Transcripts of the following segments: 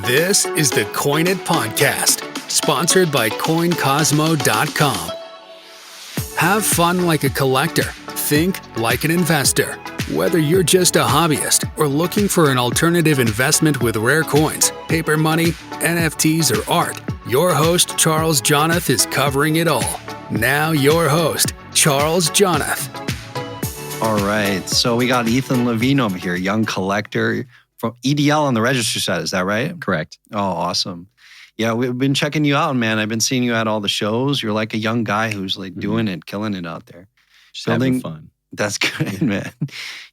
This is the Coin It podcast, sponsored by CoinCosmo.com. Have fun like a collector. Think like an investor. Whether you're just a hobbyist or looking for an alternative investment with rare coins, paper money, NFTs, or art, your host, Charles Jonath, is covering it all. Now your host, Charles Jonath. All right. So we got Ethan Levine over here, young collector from EDL on the Registry side. Is that right? Correct. Oh, awesome. Yeah, we've been checking you out, man. I've been seeing you at all the shows. You're like a young guy who's like doing it, killing it out there. Just having fun. That's good, man.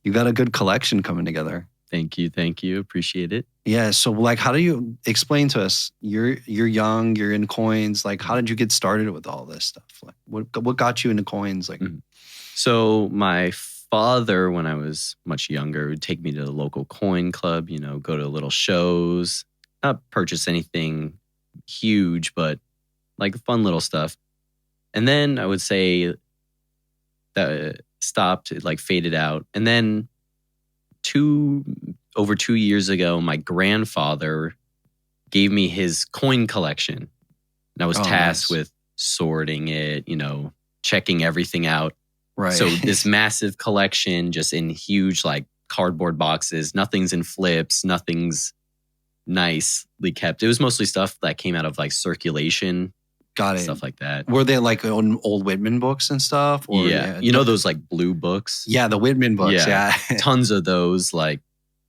You got a good collection coming together. Thank you. Appreciate it. Yeah. So like, how do you explain to us, you're young, you're in coins. Like, how did you get started with all this stuff? Like what got you into coins? Like, So my father, when I was much younger, would take me to the local coin club, go to little shows, not purchase anything huge, but like fun little stuff. And then I would say that it stopped, it like faded out. And then over 2 years ago, my grandfather gave me his coin collection. And I was tasked with sorting it, checking everything out. Right. So this massive collection, just in huge like cardboard boxes, nothing's in flips, nothing's nicely kept. It was mostly stuff that came out of like circulation. Got it. Stuff like that. Were they like old Whitman books and stuff? Or, yeah. You know those like blue books? Yeah, the Whitman books. Yeah. Tons of those. Like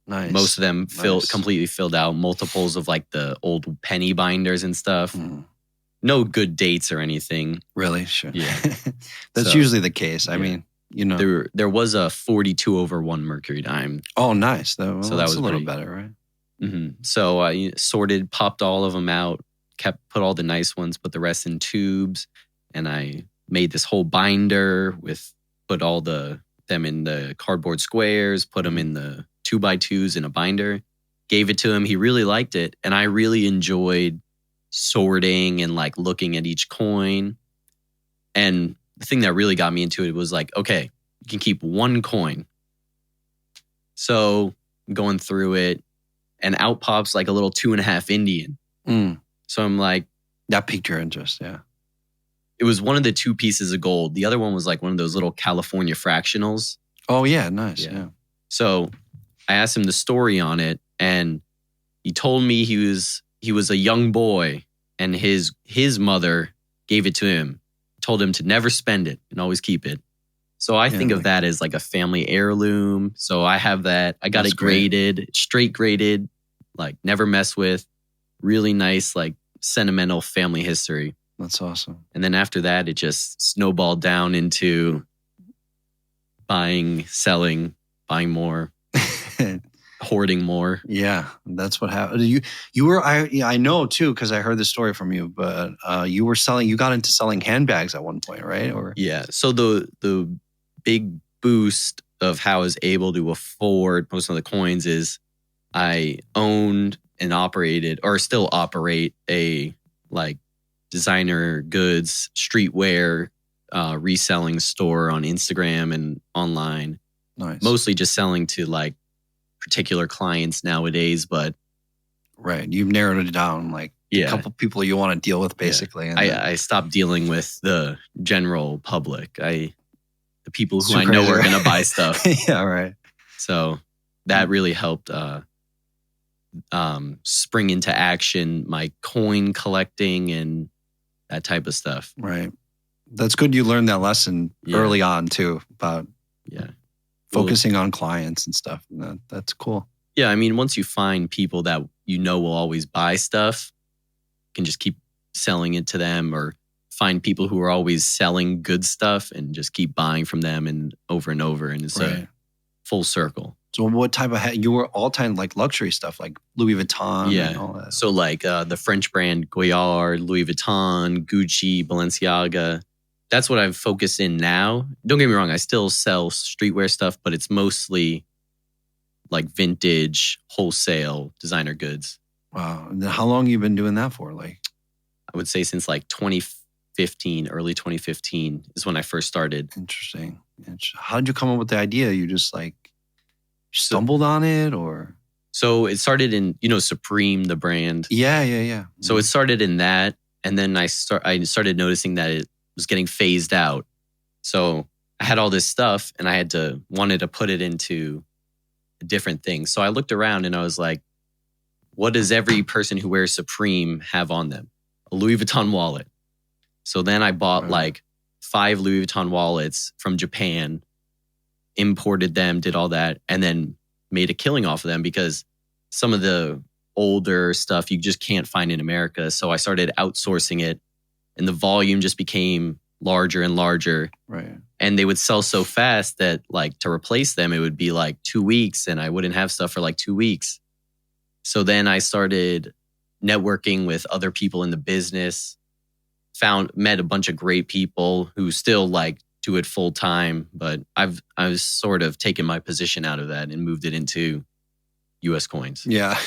nice. Most of them completely filled out. Multiples of like the old penny binders and stuff. No good dates or anything. Really? Sure. Yeah. That's usually the case. I mean, There was a 42/1 Mercury dime. Oh, nice. That was a little pretty, better, right? Mm-hmm. So I sorted, popped all of them out, put all the nice ones, put the rest in tubes, and I made this whole binder put all them in the cardboard squares, put them in the 2x2s in a binder, gave it to him. He really liked it, and I really enjoyed sorting and like looking at each coin. And the thing that really got me into it was like, okay, you can keep one coin. So going through it, and out pops like a little 2.5 Indian. So I'm like, that piqued your interest. Yeah. It was one of the 2 pieces of gold. The other one was like one of those little California fractionals. Oh yeah. Nice. Yeah. So I asked him the story on it, and he told me he was a young boy and his mother gave it to him, told him to never spend it and always keep it. So I think of that as like a family heirloom. So I have that. I got it graded, straight graded, like never mess with. Really nice, like sentimental family history. That's awesome. And then after that, it just snowballed down into buying, selling, buying more. Hoarding more. Yeah, that's what happened. You were I know too, because I heard the story from you, but you got into selling handbags at one point, right? Or yeah. So the big boost of how I was able to afford most of the coins is I owned and operated, or still operate, a like designer goods, streetwear reselling store on Instagram and online. Nice. Mostly just selling to like particular clients nowadays, but right, you've narrowed it down, like a couple people you want to deal with, basically. Yeah. And I stopped dealing with the general public. The people who I know are going to buy stuff. Yeah, right. So that really helped spring into action my coin collecting and that type of stuff. Right. That's good. You learned that lesson early on too, about focusing on clients and stuff. That's cool. Yeah, I mean, once you find people that will always buy stuff, you can just keep selling it to them, or find people who are always selling good stuff and just keep buying from them and over, and it's a full circle. So what type of you were all time like luxury stuff, like Louis Vuitton and all that? So like the French brand Goyard, Louis Vuitton, Gucci, Balenciaga. That's what I've focused in now. Don't get me wrong, I still sell streetwear stuff, but it's mostly like vintage, wholesale designer goods. Wow. And how long have you been doing that for? Like, I would say since like 2015, early 2015 is when I first started. Interesting. How did you come up with the idea? You just like stumbled on it, or? So it started in, Supreme, the brand. Yeah. So it started in that. And then I started noticing that it was getting phased out. So I had all this stuff and I wanted to put it into a different thing. So I looked around and I was like, what does every person who wears Supreme have on them? A Louis Vuitton wallet. So then I bought like 5 Louis Vuitton wallets from Japan, imported them, did all that, and then made a killing off of them because some of the older stuff you just can't find in America. So I started outsourcing it and the volume just became larger and larger. Right. And they would sell so fast that like to replace them, it would be like 2 weeks and I wouldn't have stuff for like 2 weeks. So then I started networking with other people in the business, met a bunch of great people who still like do it full time, but I was sort of taken my position out of that and moved it into US coins. Yeah.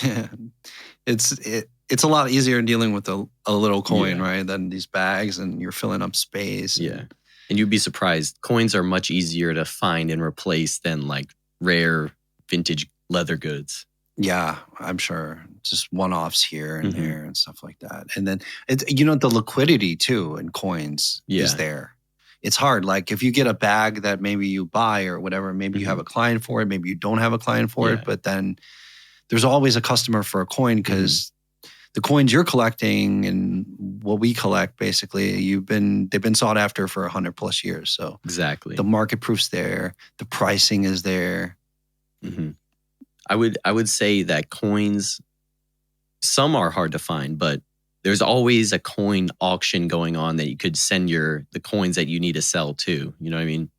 It's a lot easier dealing with a little coin, right? Than these bags and you're filling up space. Yeah. And you'd be surprised. Coins are much easier to find and replace than like rare vintage leather goods. Yeah, I'm sure. Just one-offs here and there and stuff like that. And then, the liquidity too in coins is there. It's hard. Like if you get a bag that maybe you buy or whatever, maybe you have a client for it, maybe you don't have a client for it, but then there's always a customer for a coin because the coins you're collecting and what we collect, basically, they've been sought after for 100+ years. So exactly, the market proof's there, the pricing is there. Mm-hmm. I would say that coins, some are hard to find, but there's always a coin auction going on that you could send the coins that you need to sell to. You know what I mean?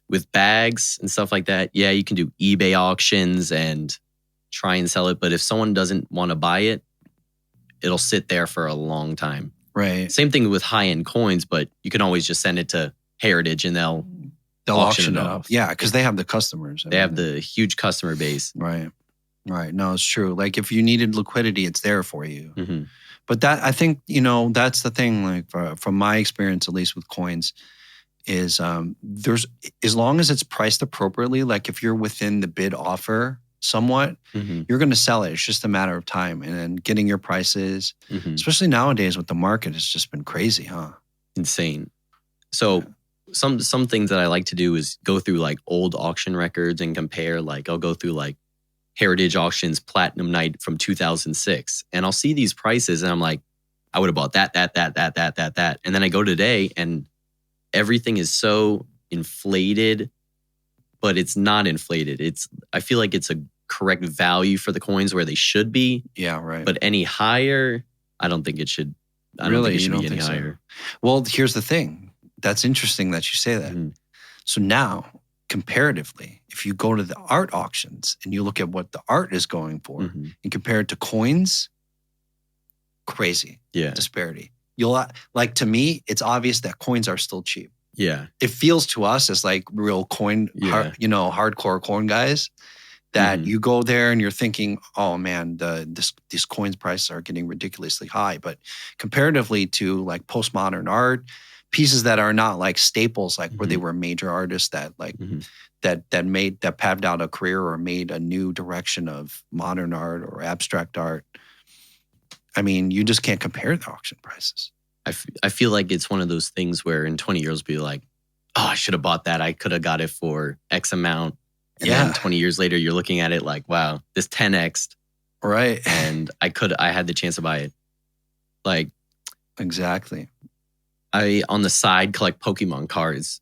With bags and stuff like that, yeah, you can do eBay auctions and try and sell it. But if someone doesn't want to buy it, it'll sit there for a long time. Right. Same thing with high-end coins, but you can always just send it to Heritage and they'll auction it off. Yeah, because they have the customers. They have the huge customer base. Right. No, it's true. Like if you needed liquidity, it's there for you. Mm-hmm. But that, I think, that's the thing, like from my experience, at least with coins, is there's, as long as it's priced appropriately, like if you're within the bid offer somewhat, you're going to sell it. It's just a matter of time. And then getting your prices, especially nowadays with the market, has just been crazy, huh? Insane. So some things that I like to do is go through like old auction records and compare. Like I'll go through like Heritage Auctions Platinum Night from 2006. And I'll see these prices and I'm like, I would have bought that. And then I go today and everything is so inflated, but it's not inflated. I feel like it's a correct value for the coins where they should be. Yeah, right. But any higher, I don't think it should. I don't think it should be any higher. Well, here's the thing. That's interesting that you say that. So now, comparatively, if you go to the art auctions and you look at what the art is going for and compare it to coins, crazy disparity. Like to me, it's obvious that coins are still cheap. Yeah. It feels to us as like real coin, hardcore coin guys that you go there and you're thinking, oh man, these coins prices are getting ridiculously high. But comparatively to like postmodern art, pieces that are not like staples, like where they were major artists that like that paved out a career or made a new direction of modern art or abstract art. I mean, you just can't compare the auction prices. I feel like it's one of those things where in 20 years be like, oh, I should have bought that. I could have got it for X amount. And then 20 years later, you're looking at it like, wow, this 10X'd. Right. And I had the chance to buy it. Like. Exactly. I, on the side, collect Pokemon cards.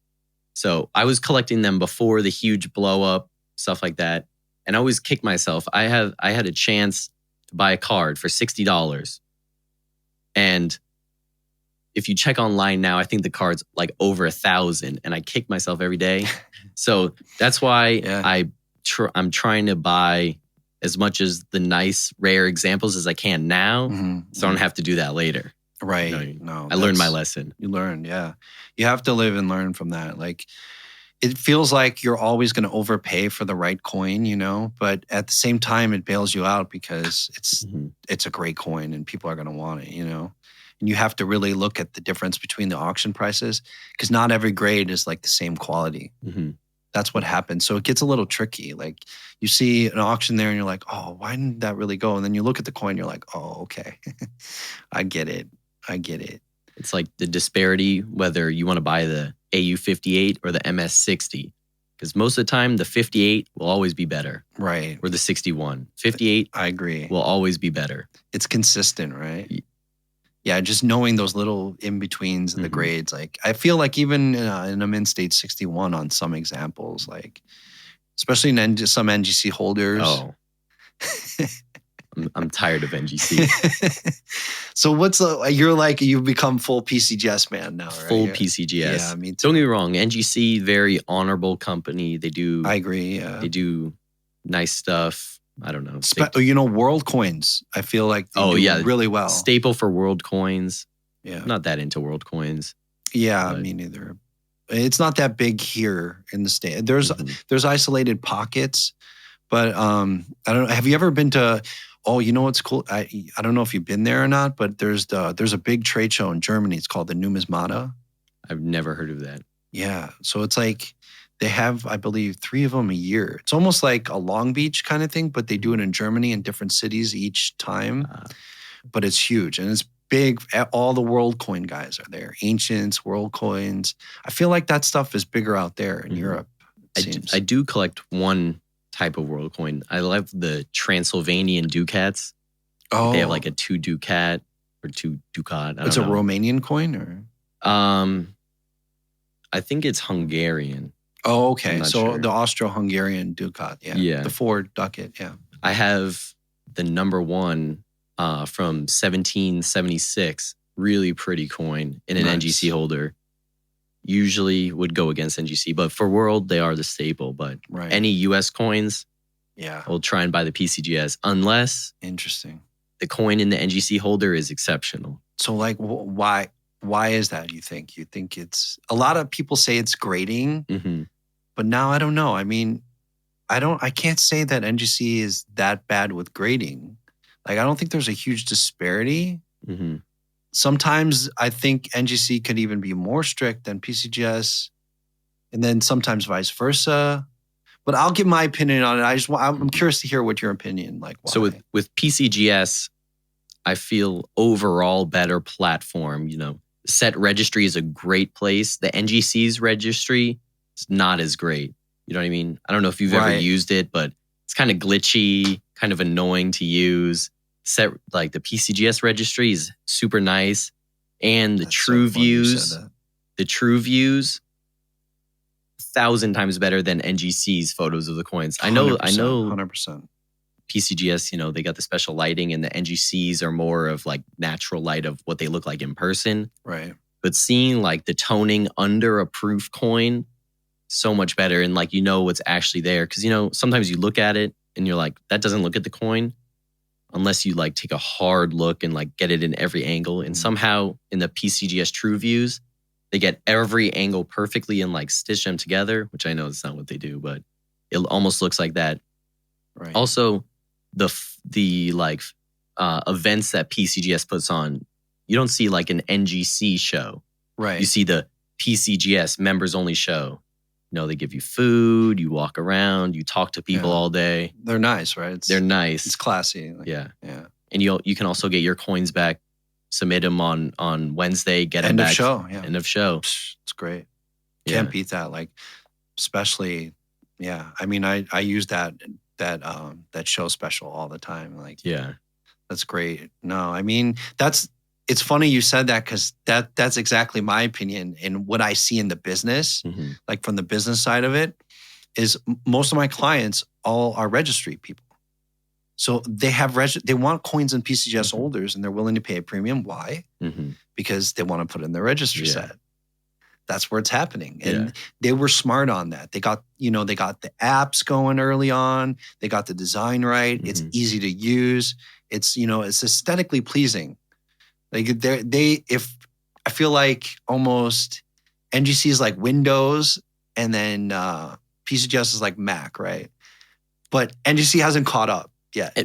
So I was collecting them before the huge blow up, stuff like that. And I always kick myself. I had a chance to buy a card for $60. And if you check online now, I think the card's like over 1,000, and I kick myself every day. So that's why I'm trying to buy as much as the nice, rare examples as I can now, so I don't have to do that later. Right. I learned my lesson. You learned, yeah. You have to live and learn from that. Like, it feels like you're always going to overpay for the right coin, but at the same time, it bails you out because it's a great coin and people are going to want it, And you have to really look at the difference between the auction prices because not every grade is like the same quality. That's what happens. So it gets a little tricky. Like you see an auction there and you're like, oh, why didn't that really go? And then you look at the coin, you're like, oh, okay. I get it. It's like the disparity, whether you want to buy the AU58 or the MS60. Because most of the time, the 58 will always be better. Right. Or the 61. 58 I agree. will always be better. It's consistent, right? Yeah, just knowing those little in-betweens and the grades. Like I feel like even in a min state 61 on some examples, like especially in some NGC holders. Oh. I'm tired of NGC. So you've become full PCGS man now, right? Full PCGS. Yeah, me too. Don't get me wrong. NGC, very honorable company. They do. I agree. Yeah. They do nice stuff. I don't know. World coins. I feel like they do really well. Staple for world coins. Yeah. Not that into world coins. Yeah, me neither. It's not that big here in the state. There's isolated pockets, but I don't know. Have you ever been to? Oh, you know what's cool? I don't know if you've been there or not, but there's a big trade show in Germany. It's called the Numismata. I've never heard of that. Yeah, so it's like they have, I believe, 3 of them a year. It's almost like a Long Beach kind of thing, but they do it in Germany in different cities each time. But it's huge and it's big. All the world coin guys are there. Ancients, world coins. I feel like that stuff is bigger out there in Europe. I do collect one type of world coin. I love the Transylvanian ducats. Oh, they have like a 2 ducat or 2 ducat. It's a Romanian coin, or I think it's Hungarian. Oh, okay. So sure. the Austro-Hungarian ducat, yeah. The 4 ducat, yeah. I have the number 1 from 1776. Really pretty coin in an NGC holder. Usually would go against NGC, but for world, they are the staple. But any US coins, I'll try and buy the PCGS unless the coin in the NGC holder is exceptional. So like why is that, you think? You think it's, a lot of people say it's grading, but now I don't know. I mean, I can't say that NGC is that bad with grading. Like I don't think there's a huge disparity. Sometimes I think NGC could even be more strict than PCGS, and then sometimes vice versa. But I'll give my opinion on it. I'm curious to hear what your opinion like. Why? So with PCGS, I feel overall better platform. Set registry is a great place. The NGC's registry is not as great. You know what I mean? I don't know if you've ever used it, but it's kind of glitchy, kind of annoying to use. Set like the PCGS registry is super nice, and the True Views, 1,000 times better than NGC's photos of the coins. I know, 100%. PCGS, they got the special lighting, and the NGCs are more of like natural light of what they look like in person. Right. But seeing like the toning under a proof coin, so much better, and like what's actually there, because sometimes you look at it and you're like, that doesn't look at the coin. Unless you like take a hard look and like get it in every angle. And somehow in the PCGS True Views, they get every angle perfectly and like stitch them together, which I know it's not what they do, but it almost looks like that. Right. Also, the events that PCGS puts on, you don't see like an NGC show. Right. You see the PCGS members only show. They give you food, you walk around, you talk to people all day. They're nice, right? They're nice. It's classy. Yeah. And you can also get your coins back, submit them on Wednesday, get them back. End of show. Yeah. End of show. It's great. Can't beat that. Like, especially, I mean, I use that show special all the time. Like, that's great. No, I mean, it's funny you said that, because that's exactly my opinion. And what I see in the business, like from the business side of it, is most of my clients all are registry people. So they have they want coins in PCGS holders, and they're willing to pay a premium. Why? Because they want to put it in their registry set. That's where it's happening. And they were smart on that. They got the apps going early on. They got the design right. It's easy to use. It's aesthetically pleasing. Like I feel like almost NGC is like Windows, and then PCGS is like Mac, right? But NGC hasn't caught up yet.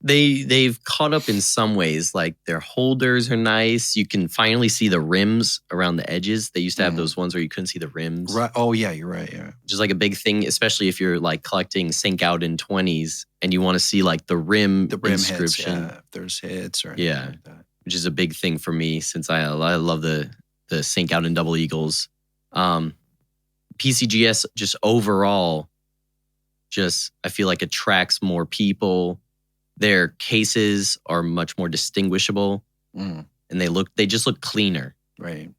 They've caught up in some ways. Like their holders are nice. You can finally see the rims around the edges. They used to have those ones where you couldn't see the rims. Right. Oh yeah, you're right. Yeah. Which is like a big thing, especially if you're like collecting sink out in 20s and you want to see like the rim inscription. Hits, if there's hits or anything like that. Which is a big thing for me since I love the sink out in double eagles. PCGS just overall, I feel like attracts more people. Their cases are much more distinguishable, and they just look cleaner. Right.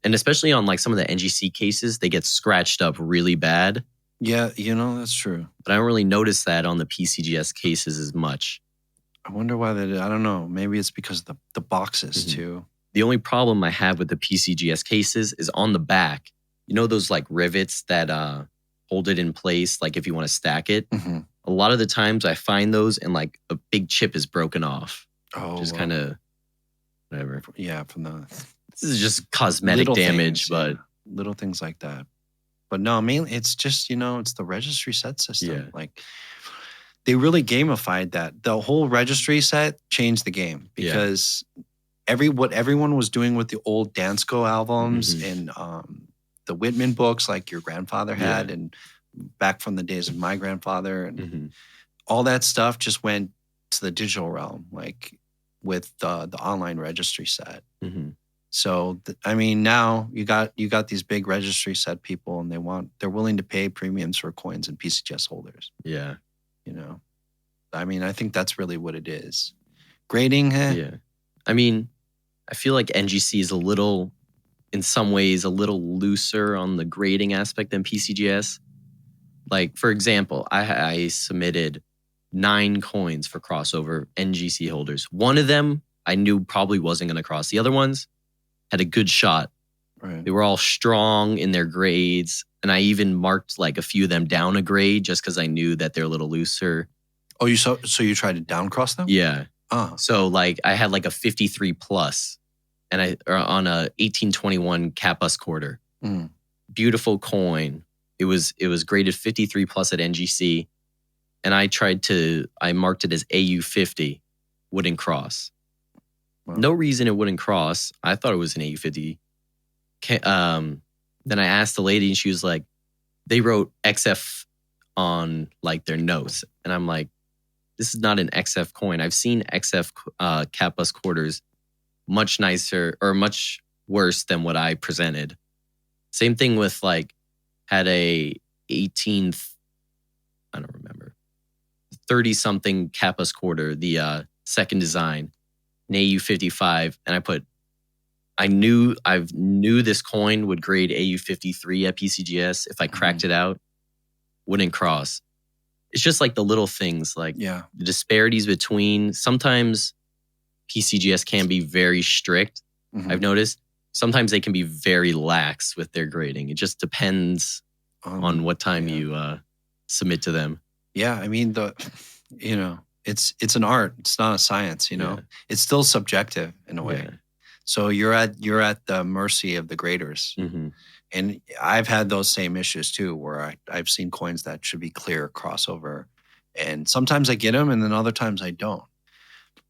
And especially on like some of the NGC cases, they get scratched up really bad. Yeah, that's true. But I don't really notice that on the PCGS cases as much. I wonder why that is. I don't know. Maybe it's because of the boxes too. The only problem I have with the PCGS cases is on the back. You know those like rivets that hold it in place, like if you want to stack it? Mm-hmm. A lot of the times I find those and like a big chip is broken off. Oh. Just kind of whatever. Yeah, from the... This is just cosmetic damage, but... Little things like that. But no, mainly it's just, it's the registry set system. Yeah. Like, they really gamified that. The whole registry set changed the game because what everyone was doing with the old Dansko albums and the Whitman books like your grandfather had and back from the days of my grandfather and all that stuff just went to the digital realm, like with the online registry set. So, now you got these big registry set people and they're willing to pay premiums for coins and PCGS holders. Yeah. I think that's really what it is. Grading, Yeah. I feel like NGC is in some ways, a little looser on the grading aspect than PCGS. Like, for example, I submitted 9 coins for crossover NGC holders. One of them I knew probably wasn't going to cross. The other ones had a good shot. Right. They were all strong in their grades. And I even marked like a few of them down a grade just because I knew that they're a little looser. Oh, so you tried to down cross them? Yeah. Oh. So like I had like a 53 plus and on a 1821 Kappas quarter. Beautiful coin. It was graded 53 plus at NGC. And I marked it as AU50, wouldn't cross. Wow. No reason it wouldn't cross. I thought it was an AU50. Then I asked the lady and she was like, they wrote XF on like their notes. And I'm like, this is not an XF coin. I've seen XF Kappas quarters much nicer or much worse than what I presented. Same thing with like, had a 18th, I don't remember, 30-something Kappas quarter, the second design, an AU55. And I knew this coin would grade AU53 at PCGS. If I cracked it out, wouldn't cross. It's just like the little things, like the disparities between, sometimes PCGS can be very strict. I've noticed. Sometimes they can be very lax with their grading. It just depends on what time you submit to them. Yeah, it's an art. It's not a science. It's still subjective in a way. So you're at the mercy of the graders. And I've had those same issues too, where I've seen coins that should be clear crossover, and sometimes I get them, and then other times I don't.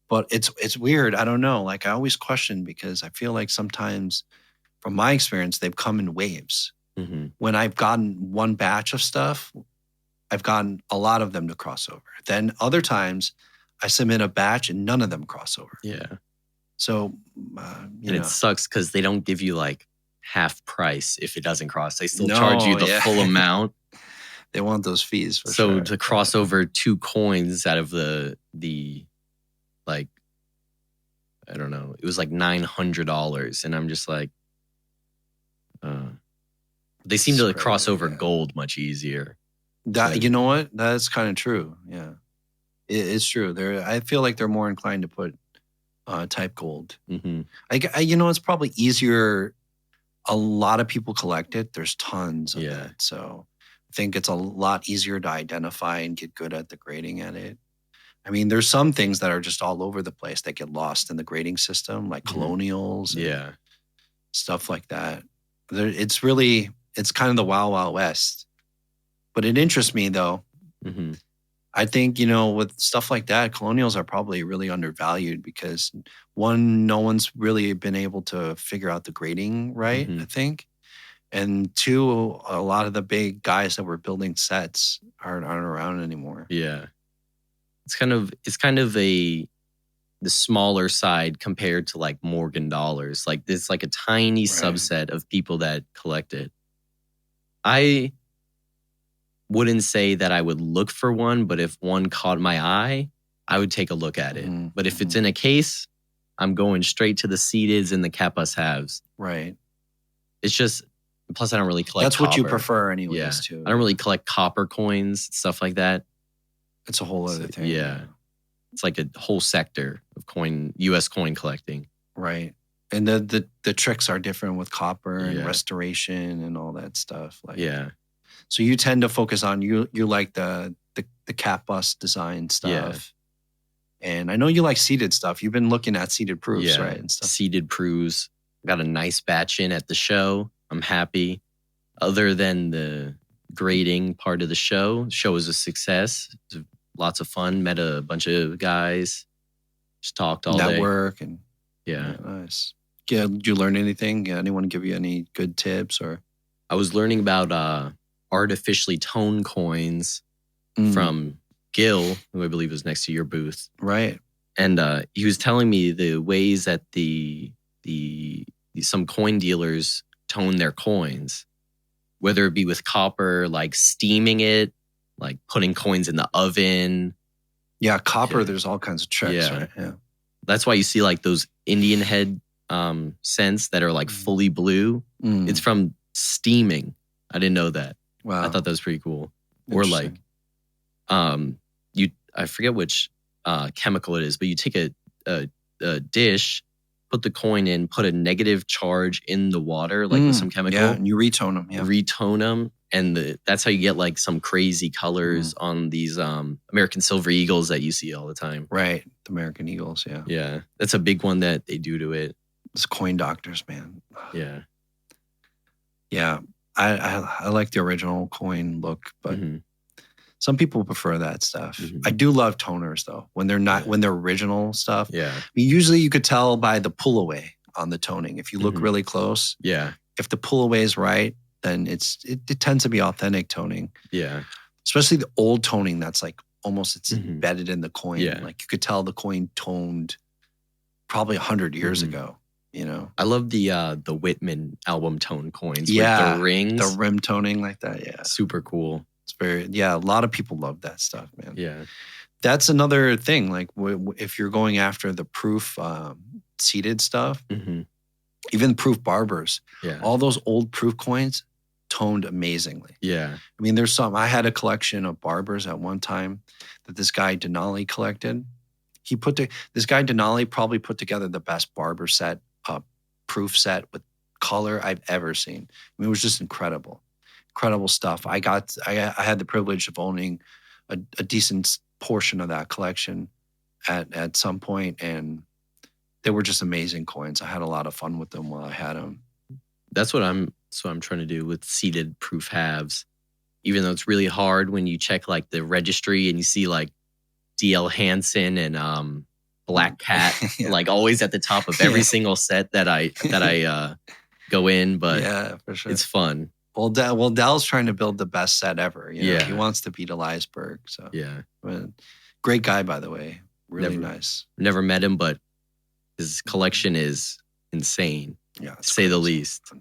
But it's weird. I don't know. Like I always question because I feel like sometimes, from my experience, they've come in waves. When I've gotten one batch of stuff, I've gotten a lot of them to cross over. Then other times, I submit a batch and none of them cross over. Yeah. So, it sucks because they don't give you like half price if it doesn't cross. They still charge you the full amount. They want those fees for so sure. To cross over 2 coins out of the like, I don't know, it was like $900. And I'm just like, they seem to cross over gold much easier. You know what? That's kind of true. Yeah. It's true. I feel like they're more inclined to put type gold. It's probably easier. A lot of people collect it. There's tons of it. So I think it's a lot easier to identify and get good at the grading at it. There's some things that are just all over the place that get lost in the grading system, like colonials. And stuff like that. It's kind of the wild, wild west. But it interests me though. I think, with stuff like that, colonials are probably really undervalued because one, no one's really been able to figure out the grading right, I think. And two, a lot of the big guys that were building sets aren't around anymore. Yeah. It's kind of the smaller side compared to like Morgan dollars. Like it's like a tiny subset of people that collect it. I wouldn't say that I would look for one, but if one caught my eye, I would take a look at it. But if it's in a case, I'm going straight to the seededs and the Kappas halves. Right. It's just, plus I don't really collect That's copper. what you prefer anyways, too. I don't really collect copper coins, stuff like that. It's a whole other thing. Yeah. It's like a whole sector of U.S. coin collecting. Right. And the tricks are different with copper and restoration and all that stuff. So you tend to focus on, you like the cap bust design stuff. And I know you like seeded stuff. You've been looking at seeded proofs, right? And stuff. Seeded proofs. Got a nice batch in at the show. I'm happy. Other than the grading part of the show was a success. It was lots of fun. Met a bunch of guys. Just talked all day. Network and nice. Yeah, did you learn anything? Anyone give you any good tips? Or I was learning about artificially toned coins from Gil, who I believe was next to your booth. Right. And he was telling me the ways that some coin dealers tone their coins, whether it be with copper, like steaming it, like putting coins in the oven. Yeah, copper, there's all kinds of tricks, right? Yeah. That's why you see like those Indian head cents that are like fully blue. It's from steaming. I didn't know that. Wow. I thought that was pretty cool. Or like, I forget which chemical it is, but you take a dish, put the coin in, put a negative charge in the water, like with some chemical. Yeah, and you retone them. Yeah. Retone them. And that's how you get like some crazy colors on these American Silver Eagles that you see all the time. Right. The American Eagles, yeah. Yeah. That's a big one that they do to it. It's coin doctors, man. Yeah. Yeah. I like the original coin look, but some people prefer that stuff. I do love toners though, when they're original stuff. Yeah. I mean, usually you could tell by the pull away on the toning. If you look really close. Yeah. If the pull away is right, then it tends to be authentic toning. Yeah. Especially the old toning that's like almost it's embedded in the coin. Yeah. Like you could tell the coin toned probably 100 years ago. I love the Whitman album tone coins with the rings. The rim toning like that, yeah. Super cool. It's a lot of people love that stuff, man. Yeah. That's another thing. Like if you're going after the proof seeded stuff, even proof barbers, all those old proof coins toned amazingly. Yeah. I mean, I had a collection of barbers at one time that this guy Denali collected. This guy Denali probably put together the best barber set, proof set with color I've ever seen. I mean, it was just incredible stuff. I had the privilege of owning a decent portion of that collection at some point, and they were just amazing coins. I had a lot of fun with them while I had them. That's what I'm trying to do with seeded proof halves. Even though it's really hard when you check like the registry and you see like DL Hansen and Black Cat like always at the top of every single set that I go in, but yeah, for sure. It's fun. Well, Dell's trying to build the best set ever. He wants to beat Eliasberg. So but great guy, by the way. Really nice. Never met him, but his collection is insane. Yeah, to say the least.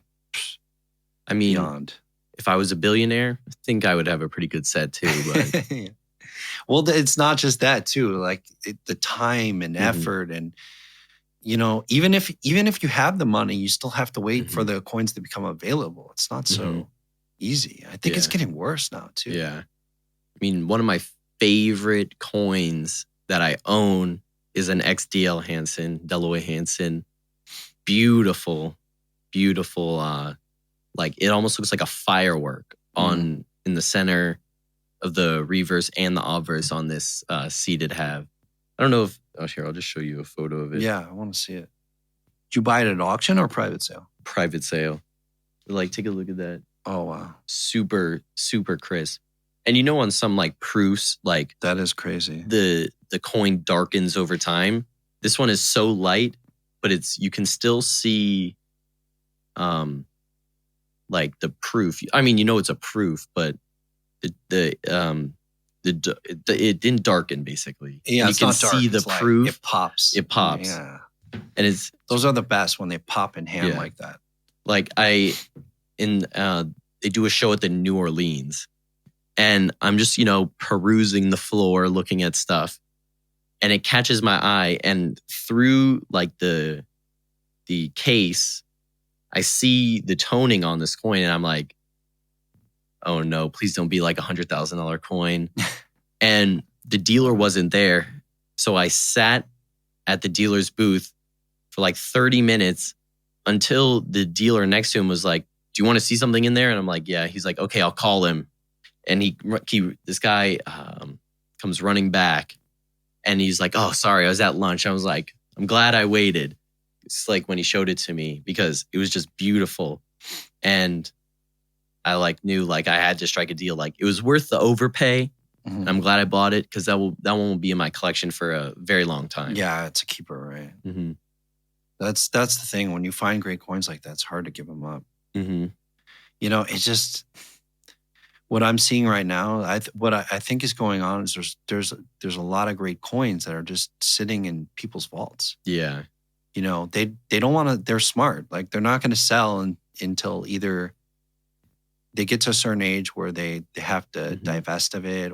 I mean, if I was a billionaire, I think I would have a pretty good set too. But well, it's not just that too. Like the time and effort, and even if you have the money, you still have to wait for the coins to become available. It's not so easy. I think it's getting worse now too. Yeah, I mean, one of my favorite coins that I own is an XDL Hansen, Delaware Hansen. Beautiful. Like it almost looks like a firework in the center of the reverse and the obverse on this seeded half. I don't know if here, I'll just show you a photo of it. Yeah, I want to see it. Did you buy it at auction or private sale? Private sale. Like, take a look at that. Oh wow, super crisp. And you know, on some like proofs, like that is crazy. The coin darkens over time. This one is so light, but you can still see, like the proof. I mean, you know, it's a proof, but it didn't darken basically. Yeah, and it's you can not dark. see the it's proof. Like, it pops. It pops. Yeah, and those are the best when they pop in hand like that. Like they do a show at the New Orleans, and I'm just, you know, perusing the floor, looking at stuff, and it catches my eye, and through like the case, I see the toning on this coin, and I'm like, oh no, please don't be like $100,000 coin. And the dealer wasn't there. So I sat at the dealer's booth for like 30 minutes until the dealer next to him was like, do you want to see something in there? And I'm like, yeah. He's like, okay, I'll call him. And this guy comes running back, and he's like, oh, sorry, I was at lunch. I was like, I'm glad I waited. It's like when he showed it to me, because it was just beautiful. And I like knew like I had to strike a deal. Like it was worth the overpay. Mm-hmm. And I'm glad I bought it, because that one will be in my collection for a very long time. Yeah, it's a keeper, right? Mm-hmm. That's the thing. When you find great coins like that, it's hard to give them up. Mm-hmm. You know, it's just what I'm seeing right now. What I think is going on is there's a lot of great coins that are just sitting in people's vaults. Yeah, you know, they don't want to. They're smart. Like they're not going to sell until either they get to a certain age where they have to divest of it,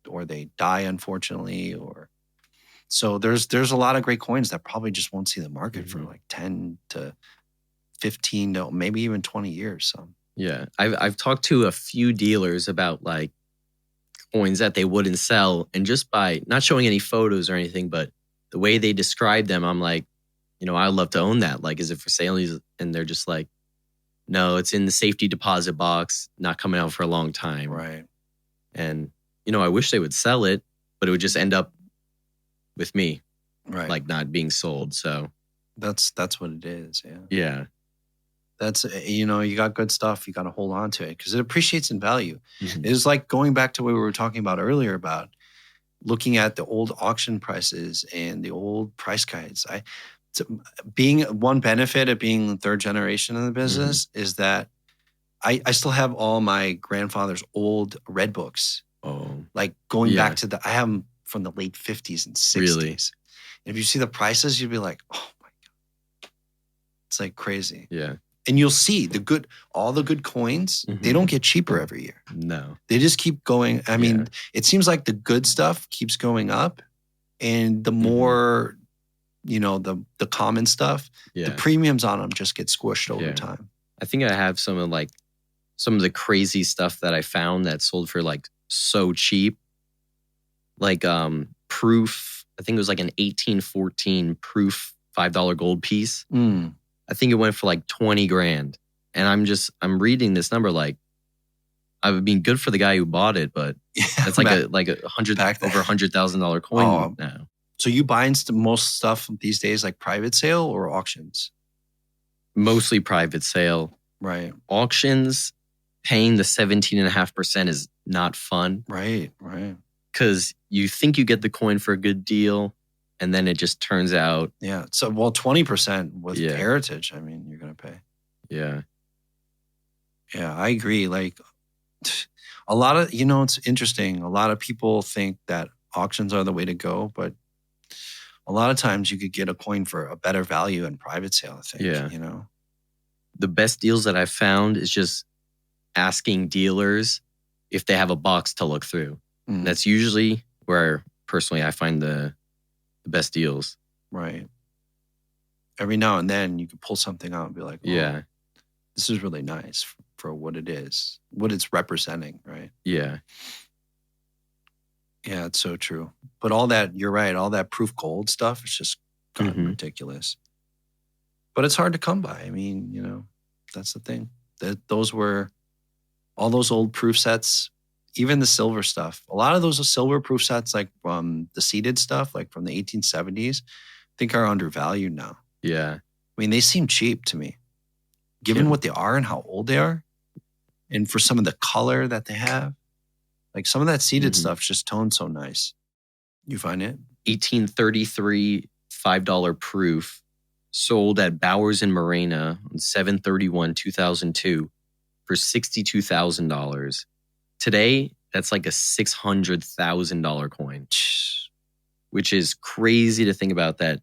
or they die, unfortunately, or so there's a lot of great coins that probably just won't see the market for like 10 to 15 to maybe even 20 years. So yeah, I've talked to a few dealers about like coins that they wouldn't sell, and just by not showing any photos or anything, but the way they describe them, I'm like, you know, I'd love to own that. Like, is it for sale? And they're just like, no, it's in the safety deposit box, not coming out for a long time. Right. And, you know, I wish they would sell it, but it would just end up with me. Right. Like not being sold. So that's what it is. Yeah. Yeah. That's, you know, you got good stuff. You got to hold on to it because it appreciates in value. Mm-hmm. It's like going back to what we were talking about earlier about looking at the old auction prices and the old price guides. Being one benefit of being third generation in the business is that I still have all my grandfather's old red books. Oh, like going back to I have them from the late 50s and 60s. Really? And if you see the prices, you'd be like, oh my God. It's like crazy. Yeah. And you'll see all the good coins, they don't get cheaper every year. No. They just keep going. I mean, it seems like the good stuff keeps going up, and the more, you know, the common stuff, the premiums on them just get squished over time. I think I have some of the crazy stuff that I found that sold for like so cheap. Like proof, I think it was like an 1814 proof $5 gold piece. I think it went for like 20 grand. And I'm reading this number like, I mean, good for the guy who bought it, but that's like over $100,000 coin now. So you buying most stuff these days like private sale or auctions? Mostly private sale. Right. Auctions, paying the 17.5% is not fun. Right, right. Because you think you get the coin for a good deal, and then it just turns out. Yeah. So, 20% with heritage, I mean, you're going to pay. Yeah. Yeah, I agree. Like a lot of, it's interesting. A lot of people think that auctions are the way to go, but a lot of times you could get a coin for a better value in private sale, I think. Yeah. The best deals that I've found is just asking dealers if they have a box to look through. That's usually where personally I find the best deals. Right. Every now and then you can pull something out and be like, oh, this is really nice for what it is, what it's representing, right? Yeah. Yeah, it's so true. But all that, you're right, all that proof gold stuff, it's just gotten ridiculous. But it's hard to come by. I mean, that's the thing. Those were all those old proof sets, even the silver stuff. A lot of those silver proof sets, like the seeded stuff, like from the 1870s, I think are undervalued now. Yeah. I mean, they seem cheap to me, given what they are and how old they are. And for some of the color that they have, Like some of that seeded stuff just toned so nice. You find it? 1833 $5 proof sold at Bowers and Morena on 7/31/2002 for $62,000. Today, that's like a $600,000 coin, which is crazy to think about that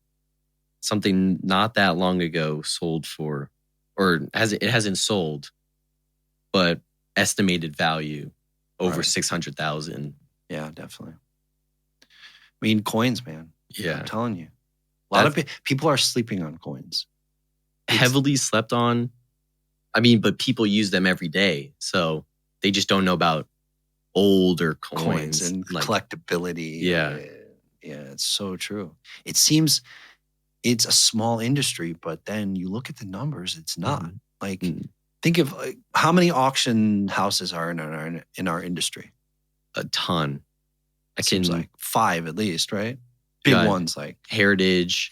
something not that long ago sold for, or it hasn't sold, but estimated value over 600,000. Yeah, definitely. I mean, coins, man. Yeah. I'm telling you. A lot of people are sleeping on coins. Heavily slept on. I mean, but people use them every day. So they just don't know about older coins and like collectability. Yeah. Yeah, it's so true. It seems it's a small industry, but then you look at the numbers, it's not. Like, think of how many auction houses are in our industry? A ton. Seems like 5 at least, right? Big ones like Heritage,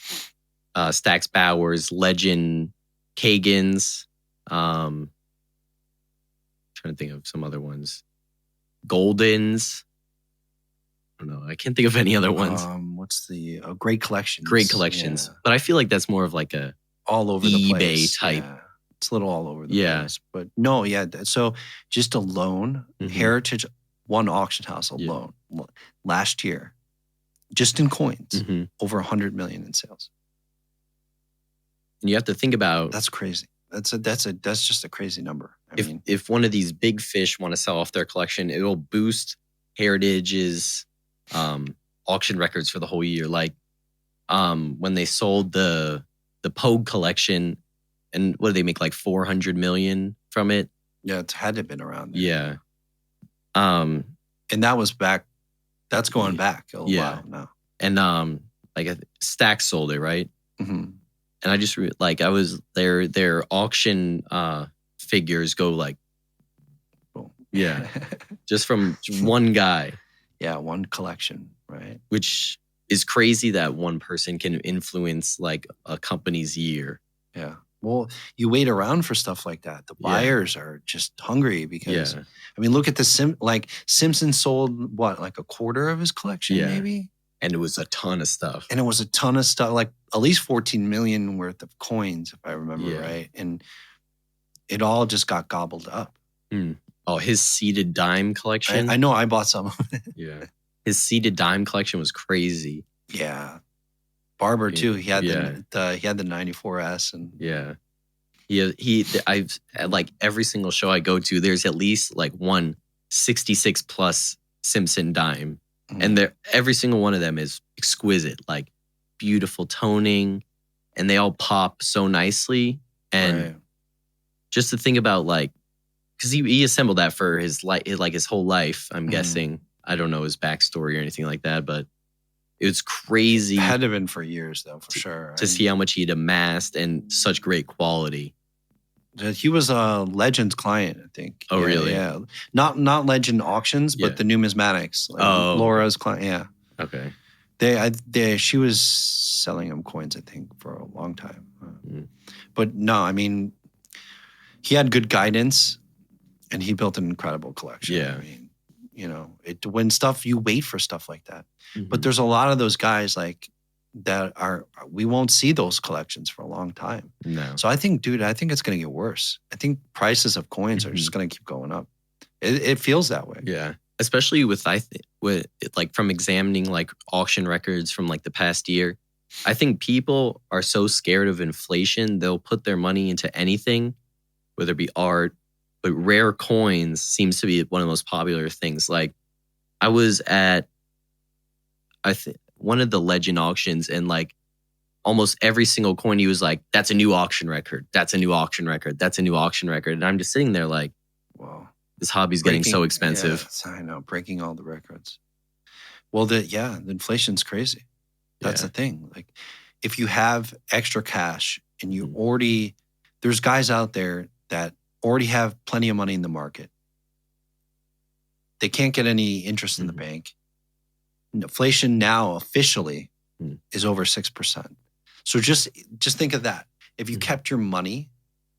Stax Bowers, Legend, Kagan's. Trying to think of some other ones. Golden's. I don't know. I can't think of any other ones. What's the Great Collections? Great Collections. Yeah. But I feel like that's more of like a all over eBay the place type. Yeah. It's a little all over the place. But no, so just alone, Heritage, one auction house alone last year, just in coins, over 100 million in sales. And you have to think about that's crazy. That's just a crazy number. If one of these big fish want to sell off their collection, it will boost Heritage's auction records for the whole year. Like when they sold the Pogue collection, and what did they make, like 400 million from it? Yeah, it had to have been around there. Yeah. And that was back. That's going back a while now. And like Stax sold it, right? Mm-hmm. And I just I was their auction figures go like, just from one guy. Yeah, one collection, right? Which is crazy that one person can influence like a company's year. Yeah. Well, you wait around for stuff like that. The buyers are just hungry because, I mean, look at the Simpson sold what, like a quarter of his collection, maybe? And it was a ton of stuff. Like at least 14 million worth of coins, if I remember right. And it all just got gobbled up. Oh, his seeded dime collection? I know, I bought some of it. Yeah. His seeded dime collection was crazy. Yeah. Barber too. He had the 94S and I've like every single show I go to, there's at least like one 66 plus Simpson dime. And every single one of them is exquisite, like beautiful toning, and they all pop so nicely. And just to think about like, because he assembled that for his whole life, I'm guessing. I don't know his backstory or anything like that, but it's crazy. It had to have been for years, though, for sure. To see how much he'd amassed and such great quality. He was a Legends client, I think. Oh, really? Yeah. Not Legend auctions, but the numismatics. Like Laura's client. Yeah. Okay. She was selling him coins, I think, for a long time. But no, I mean, he had good guidance, and he built an incredible collection. Yeah. I mean, when you wait for stuff like that. But there's a lot of those guys we won't see those collections for a long time. No. So I think it's going to get worse. I think prices of coins are just going to keep going up. It feels that way. Yeah. Especially with like from examining like auction records from like the past year. I think people are so scared of inflation, they'll put their money into anything, whether it be art, but rare coins seems to be one of the most popular things. Like I was at, one of the Legend auctions, and like almost every single coin, he was like, that's a new auction record. That's a new auction record. That's a new auction record. And I'm just sitting there like, wow, this hobby's getting so expensive. Yeah, I know, breaking all the records. Well, the inflation's crazy. That's the thing. Like if you have extra cash and you there's guys out there that already have plenty of money in the market. They can't get any interest in the bank. Inflation now officially is over 6%. So just think of that. If you kept your money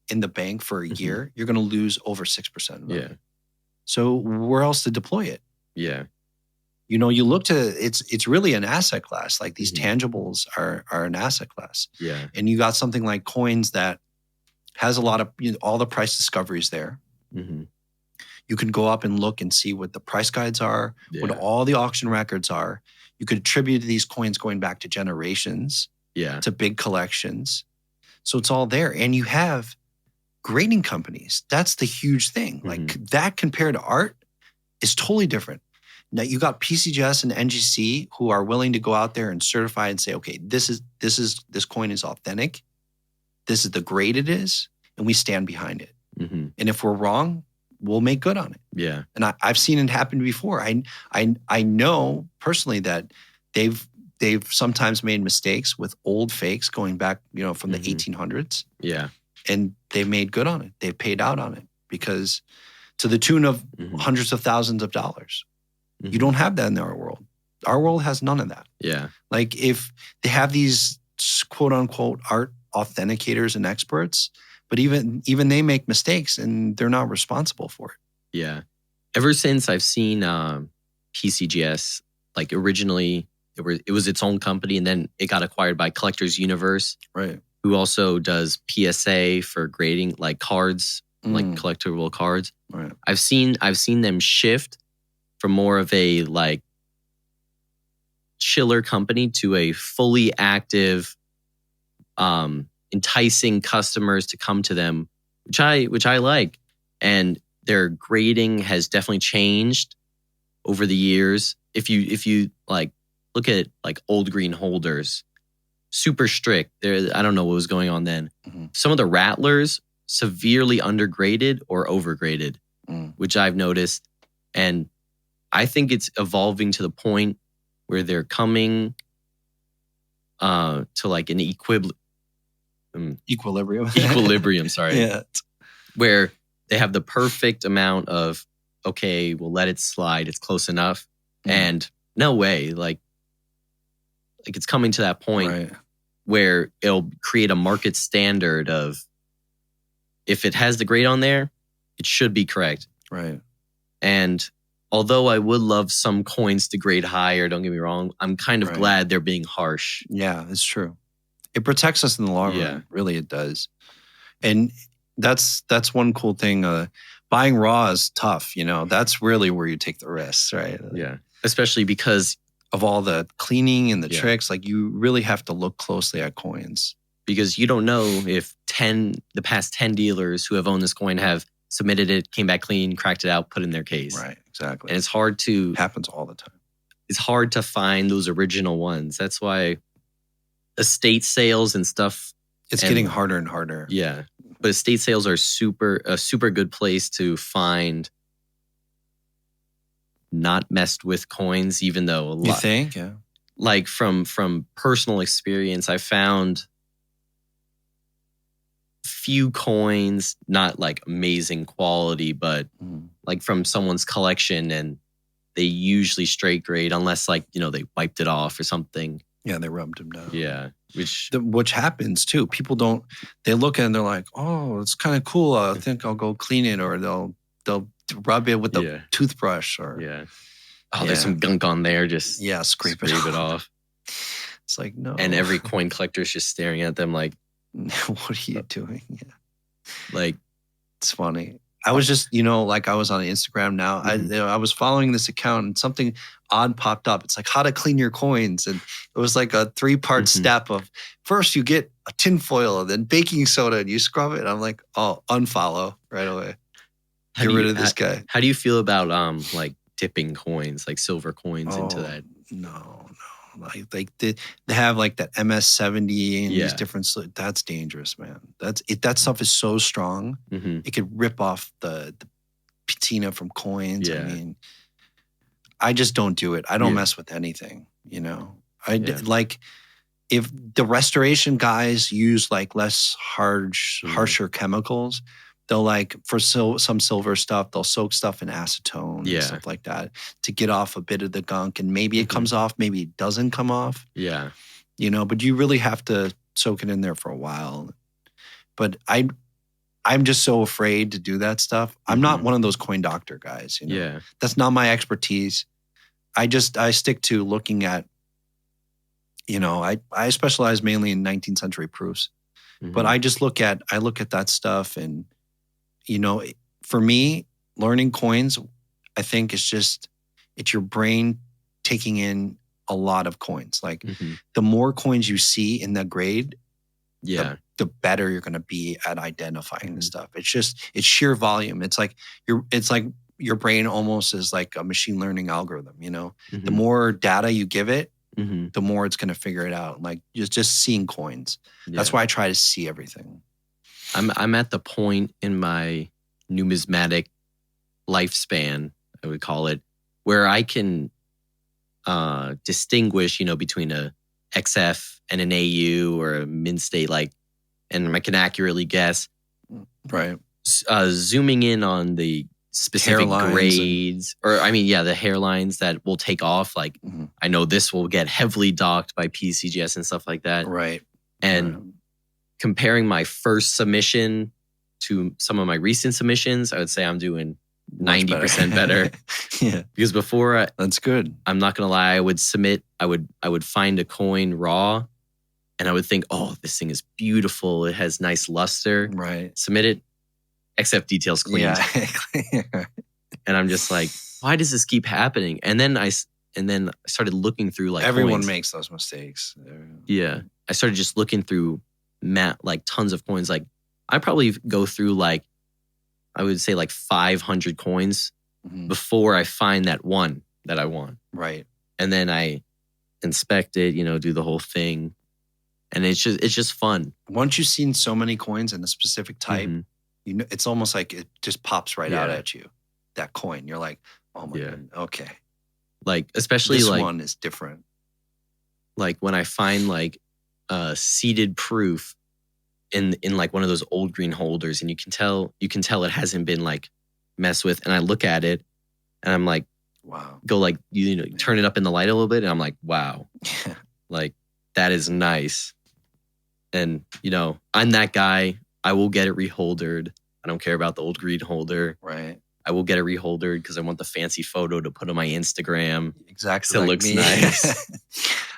in the bank for a year, you're going to lose over 6% of money. Yeah. So where else to deploy it? Yeah. You know, you look to it's really an asset class. Like these tangibles are an asset class. Yeah. And you got something like coins that has a lot of all the price discoveries there. Mm-hmm. You can go up and look and see what the price guides are, what all the auction records are. You could attribute these coins going back to generations, to big collections. So it's all there. And you have grading companies. That's the huge thing. Like that compared to art is totally different. Now you got PCGS and NGC who are willing to go out there and certify and say, okay, this coin is authentic. This is the grade it is, and we stand behind it. Mm-hmm. And if we're wrong, we'll make good on it. Yeah. And I've seen it happen before. I know personally that they've sometimes made mistakes with old fakes going back, from the 1800s. Yeah. And they made good on it. They paid out on it because to the tune of hundreds of thousands of dollars. You don't have that in our world. Our world has none of that. Yeah. Like if they have these quote unquote art authenticators and experts, but even they make mistakes and they're not responsible for it. Yeah. Ever since I've seen PCGS, like originally it was its own company and then it got acquired by Collectors Universe. Right. Who also does PSA for grading like cards, like collectible cards. Right. I've seen them shift from more of a like chiller company to a fully active, enticing customers to come to them, which I like. And their grading has definitely changed over the years. If you like look at like Old Green Holders, super strict. I don't know what was going on then. Some of the Rattlers severely undergraded or overgraded, which I've noticed. And I think it's evolving to the point where they're coming to like an equilibrium. Equilibrium, sorry. Yeah. Where they have the perfect amount of, okay, we'll let it slide. It's close enough. And no way, like it's coming to that point where it'll create a market standard of if it has the grade on there, it should be correct. Right. And although I would love some coins to grade higher, don't get me wrong, I'm kind of glad they're being harsh. Yeah, it's true. It protects us in the long run. Really, it does. And that's one cool thing. Buying raw is tough. That's really where you take the risks, right? Yeah. Especially because of all the cleaning and the tricks, like you really have to look closely at coins. Because you don't know if the past 10 dealers who have owned this coin have submitted it, came back clean, cracked it out, put it in their case. Right, exactly. And it's hard to... Happens all the time. It's hard to find those original ones. That's why estate sales and stuff... It's getting harder and harder. Yeah. But estate sales are a super good place to find not messed with coins, even though a lot... You think? Yeah. Like from personal experience, I found few coins, not like amazing quality, but like from someone's collection, and they usually straight grade unless like, they wiped it off or something. Yeah, they rubbed them down. Yeah. Which happens too. People they look at it and they're like, oh, it's kind of cool. I think I'll go clean it, or they'll rub it with a toothbrush or there's some gunk on there. Just scrape it off. It's like, no. And every coin collector is just staring at them like, what are you doing? Yeah. Like, it's funny. I was just, like I was on Instagram now. I was following this account and something odd popped up. It's like how to clean your coins. And it was like a 3-part step of first you get a tin foil and then baking soda and you scrub it. And I'm like, oh, unfollow right away. Get rid of this guy. How do you feel about like dipping coins, like silver coins into that? No. Like they have like that MS-70 and these different. That's dangerous, man. That stuff is so strong. It could rip off the patina from coins. I mean, I just don't do it. I don't mess with anything. Like if the restoration guys use like less harsher chemicals. They'll like for some silver stuff, they'll soak stuff in acetone and stuff like that to get off a bit of the gunk. And maybe it comes off, maybe it doesn't come off. Yeah. But you really have to soak it in there for a while. But I'm just so afraid to do that stuff. I'm not one of those coin doctor guys. You know? Yeah. That's not my expertise. I stick to looking at, you know, I specialize mainly in 19th century proofs, but I look at that stuff. And, you know, for me, learning coins, I think it's your brain taking in a lot of coins. Like the more coins you see in that grade, the better you're going to be at identifying the stuff. It's sheer volume. It's like your brain almost is like a machine learning algorithm, you know. The more data you give it, the more it's going to figure it out. Like just seeing coins. That's why I try to see everything. I'm at the point in my numismatic lifespan, I would call it, where I can distinguish, you know, between a XF and an AU or a min state, like, and I can accurately guess. Right. Zooming in on the specific grades, the hairlines that will take off. Like, I know this will get heavily docked by PCGS and stuff like that. Right. And comparing my first submission to some of my recent submissions, I would say I'm doing 90% better. Yeah. Because before, that's good. I'm not going to lie, I would submit, I would find a coin raw and I would think, oh, this thing is beautiful. It has nice luster. Right. Submit it, XF details cleaned. Yeah. And I'm just like, why does this keep happening? And then I started looking through like everyone coins. makes those mistakes. Yeah. I started just looking through like tons of coins. Like I probably go through like, I would say like 500 coins before I find that one that I want. Right. And then I inspect it, you know, do the whole thing. And it's just fun. Once you've seen so many coins in a specific type, you know, it's almost like it just pops right out at you. That coin. You're like, oh my God, okay. Like, especially this like one is different. Like when I find like seeded proof in like one of those old green holders, and you can tell it hasn't been like messed with. And I look at it and I'm like, wow. Go like, you know, turn it up in the light a little bit. And I'm like, wow, like that is nice. And, you know, I'm that guy. I will get it reholdered. I don't care about the old green holder. Right. I will get it reholdered because I want the fancy photo to put on my Instagram. Exactly. It looks nice.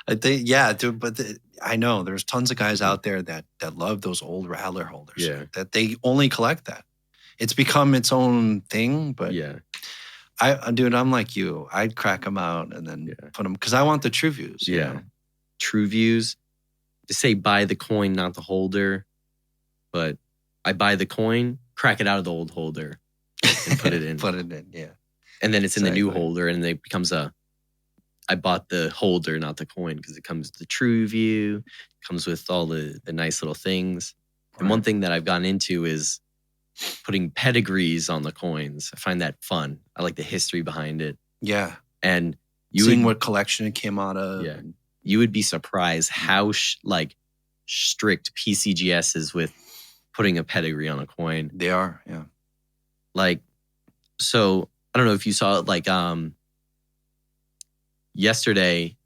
I think, yeah, dude, but I know there's tons of guys out there that love those old Rattler holders. Yeah. That they only collect that. It's become its own thing, but yeah. I'm like you. I'd crack them out and then put them, because I want the true views. Yeah. You know? True views. To say buy the coin, not the holder. But I buy the coin, crack it out of the old holder and put it in. Put it in, yeah. And then it's in the new holder and it becomes I bought the holder, not the coin, because it comes with the true view, comes with all the nice little things. Right. And one thing that I've gotten into is putting pedigrees on the coins. I find that fun. I like the history behind it. Yeah. And seeing what collection it came out of. Yeah. You would be surprised how strict PCGS is with putting a pedigree on a coin. They are, yeah. Like, so I don't know if you saw it, like yesterday,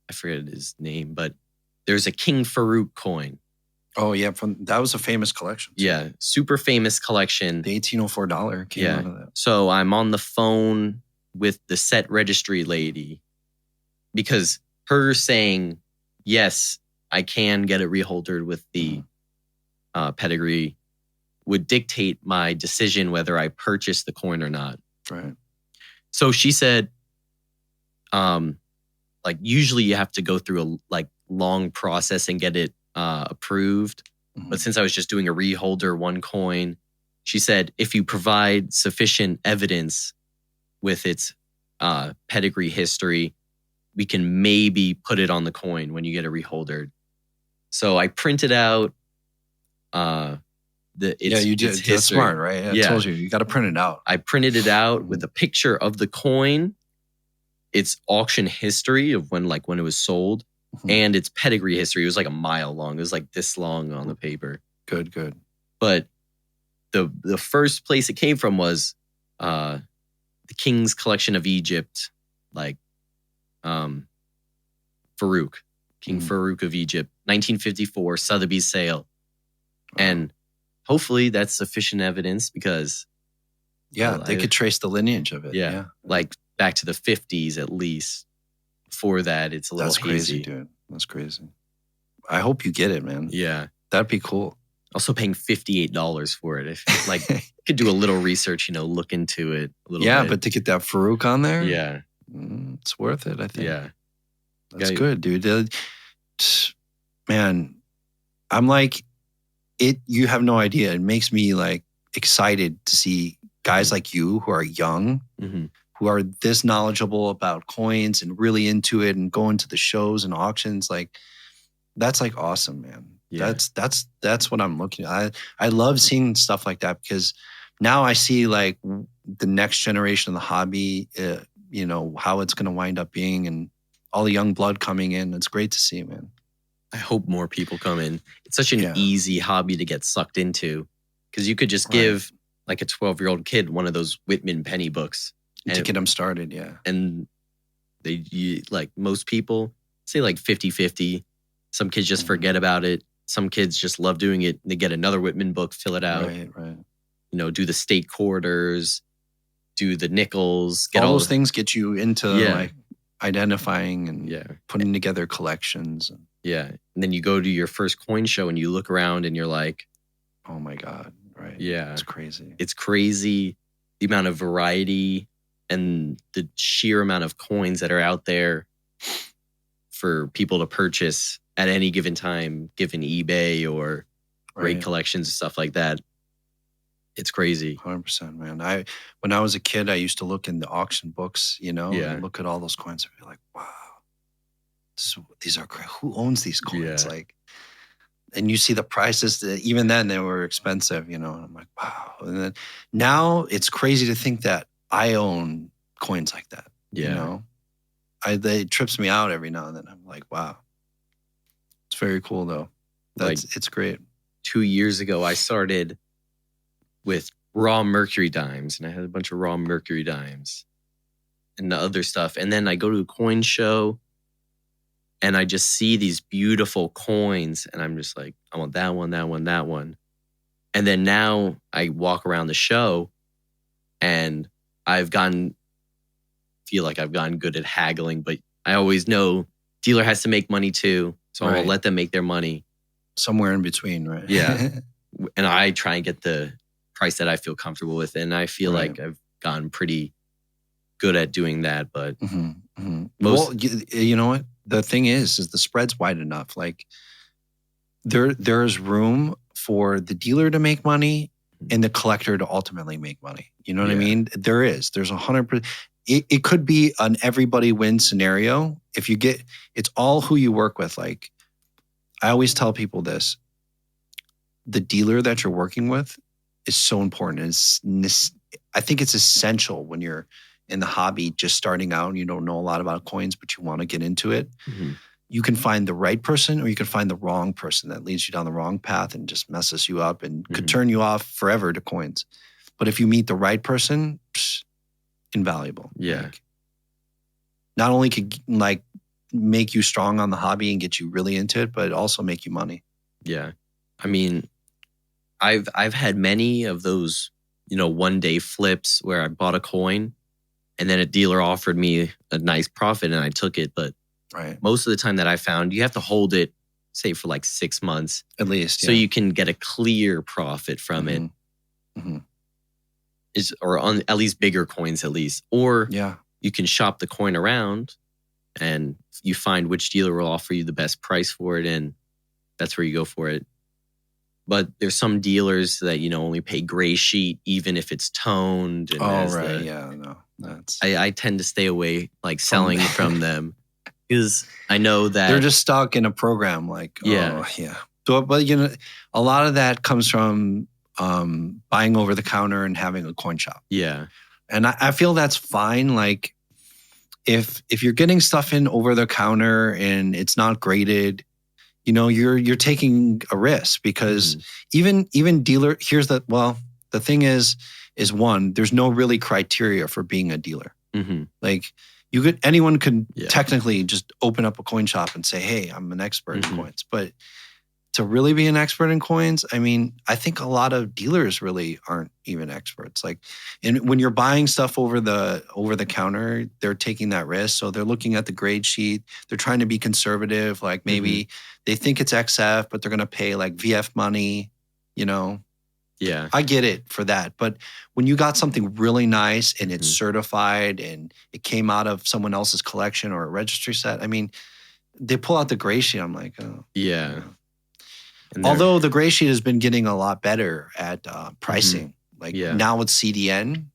I forget his name, but there's a King Farouk coin. Oh yeah, that was a famous collection. Yeah, super famous collection. The $1804 came out of that. So I'm on the phone with the set registry lady because her saying, yes, I can get it reholdered with the pedigree would dictate my decision whether I purchase the coin or not. Right. So she said, like usually you have to go through a long process and get it approved. But since I was just doing a reholder, one coin, she said, if you provide sufficient evidence with its pedigree history, we can maybe put it on the coin when you get it reholdered. So I printed out you did. That's smart, right? I told you got to print it out. I printed it out with a picture of the coin, its auction history of when it was sold, and its pedigree history. It was like a mile long. It was like this long on the paper. Good. But the first place it came from was the King's Collection of Egypt, like Farouk, King Farouk of Egypt, 1954, Sotheby's sale. And hopefully that's sufficient evidence because they could trace the lineage of it. Yeah. Like back to the 50s at least. Before that, it's a little hazy. That's crazy, dude. That's crazy. I hope you get it, man. Yeah. That'd be cool. Also paying $58 for it. If like could do a little research, look into it a little bit. Yeah, but to get that Farouk on there, yeah, it's worth it, I think. Yeah. That's good, dude. Man, I'm like, you have no idea. It makes me like excited to see guys like you who are young, who are this knowledgeable about coins and really into it and going to the shows and auctions. Like, that's like awesome, man. Yeah. That's what I'm looking at. I love seeing stuff like that because now I see like the next generation of the hobby, how it's going to wind up being and all the young blood coming in. It's great to see, man. I hope more people come in. It's such an easy hobby to get sucked into because you could just give like a 12-year-old kid one of those Whitman penny books. To get them started, And like most people say like 50-50. Some kids just forget about it. Some kids just love doing it. They get another Whitman book, fill it out. Right. Do the state quarters, do the nickels. Get all those things get you into like identifying and putting together collections. Yeah. And then you go to your first coin show and you look around and you're like, oh my God. Right. Yeah. It's crazy. It's crazy. The amount of variety and the sheer amount of coins that are out there for people to purchase at any given time, given eBay or great collections and stuff like that. It's crazy. 100%, man. When I was a kid, I used to look in the auction books, and look at all those coins and be like, wow, these are crazy. Who owns these coins? Yeah. Like, and you see the prices, even then they were expensive, and I'm like, wow. And then now it's crazy to think that I own coins like that. It trips me out every now and then. I'm like, wow. It's very cool though. It's great. 2 years ago, I started with raw mercury dimes and I had a bunch of raw mercury dimes and the other stuff. And then I go to a coin show and I just see these beautiful coins and I'm just like, I want that one, that one, that one. And then now I walk around the show and feel like I've gotten good at haggling, but I always know dealer has to make money too. So I'll let them make their money. Somewhere in between, right? Yeah. And I try and get the price that I feel comfortable with. And I feel like I've gotten pretty good at doing that. But well, you know what? The thing is the spread's wide enough. Like there's room for the dealer to make money and the collector to ultimately make money. You know what I mean? There's 100%. It could be an everybody wins scenario. If you it's all who you work with. Like I always tell people this, the dealer that you're working with is so important. I think it's essential when you're in the hobby, just starting out and you don't know a lot about coins, but you want to get into it. You can find the right person or you can find the wrong person that leads you down the wrong path and just messes you up and could turn you off forever to coins. But if you meet the right person, invaluable. Yeah. Like, not only could like make you strong on the hobby and get you really into it, but also make you money. Yeah. I mean, I've had many of those, one day flips where I bought a coin and then a dealer offered me a nice profit and I took it. But most of the time that I found, you have to hold it, say for like 6 months. At least. So you can get a clear profit from it. Or on at least bigger coins at least. Or you can shop the coin around and you find which dealer will offer you the best price for it and that's where you go for it. But there's some dealers that, only pay gray sheet even if it's toned. And I tend to stay away like selling from them because I know that they're just stuck in a program like, So, but a lot of that comes from buying over the counter and having a coin shop. Yeah. And I feel that's fine. Like if you're getting stuff in over the counter and it's not graded, you're taking a risk because even dealer, the thing is one, there's no really criteria for being a dealer. Like anyone could technically just open up a coin shop and say, hey, I'm an expert in coins. But to really be an expert in coins, I mean, I think a lot of dealers really aren't even experts. Like, and when you're buying stuff over the counter, they're taking that risk. So they're looking at the grade sheet. They're trying to be conservative. Like maybe they think it's XF, but they're going to pay like VF money, you know? Yeah. I get it for that. But when you got something really nice and it's certified and it came out of someone else's collection or a registry set, I mean, they pull out the gray sheet. I'm like, oh. Yeah. You know. Although the gray sheet has been getting a lot better at pricing. Like now with CDN,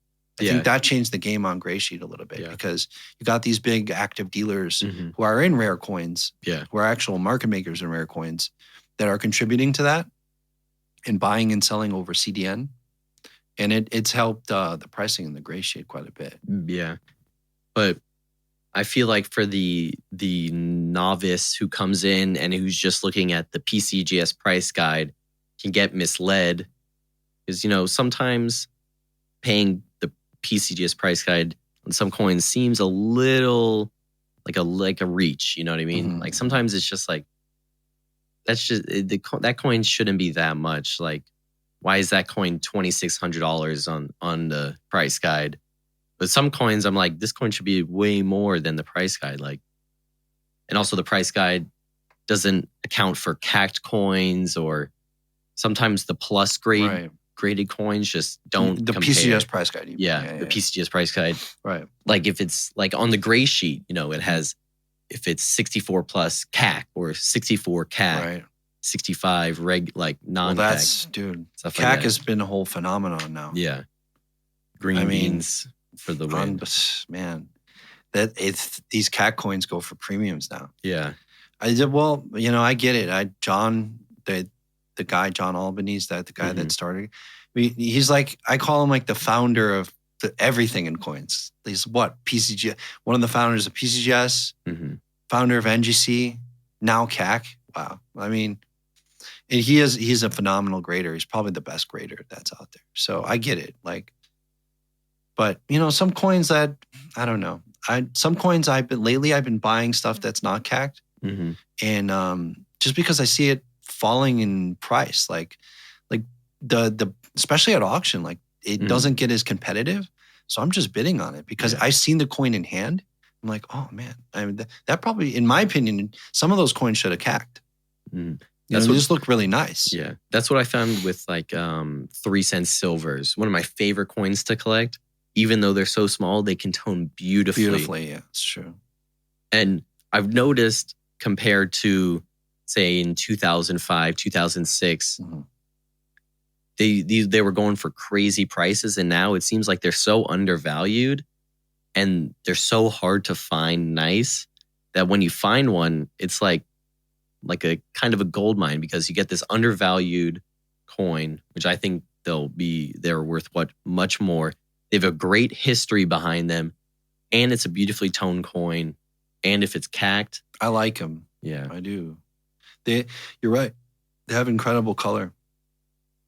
I think that changed the game on gray sheet a little bit because you got these big active dealers who are in rare coins, who are actual market makers in rare coins that are contributing to that and buying and selling over CDN. And it's helped the pricing in the gray sheet quite a bit. Yeah. But I feel like for the novice who comes in and who's just looking at the PCGS price guide can get misled because, you know, sometimes paying the PCGS price guide on some coins seems a little like a reach, you know what I mean? Like sometimes it's just like, that's just, that coin shouldn't be that much. Like, why is that coin $2,600 on the price guide? But some coins, I'm like, this coin should be way more than the price guide. Like, and also the price guide doesn't account for cacked coins, or sometimes the plus graded coins just don't the compare. PCGS price guide. The PCGS price guide. Right. Like if it's like on the gray sheet, you know, it has, if it's 64 plus CAC or 64 CAC, 65 non-CAC. Well, that's, dude, CAC like has been a whole phenomenon now. Yeah. Green beans for the win. Man, these CAC coins go for premiums now. Yeah. Well, you know, I get it. The guy, John Albanese, the guy that started, he's like, I call him like the founder of everything in coins. He's PCGS, one of the founders of PCGS, founder of NGC, now CAC. Wow. I mean, and he's a phenomenal grader. He's probably the best grader that's out there. So I get it. Like, but you know, some coins that, I don't know. Some coins I've been buying stuff that's not CAC'd. And just because I see it falling in price, like the especially at auction, like it doesn't get as competitive. So I'm just bidding on it because I've seen the coin in hand. I'm like, oh man, I mean, that probably, in my opinion, some of those coins should have CAC'd. They just look really nice. Yeah, that's what I found with like 3-cent silvers. One of my favorite coins to collect. Even though they're so small, they can tone beautifully. Beautifully, yeah, it's true. And I've noticed compared to, say, in 2005, 2006, they were going for crazy prices, and now it seems like they're so undervalued and they're so hard to find nice that when you find one, it's like a kind of a gold mine because you get this undervalued coin, which I think they're worth much more. They have a great history behind them, and it's a beautifully toned coin. And if it's CAC'd, I like them. Yeah, I do. You're right. They have incredible color.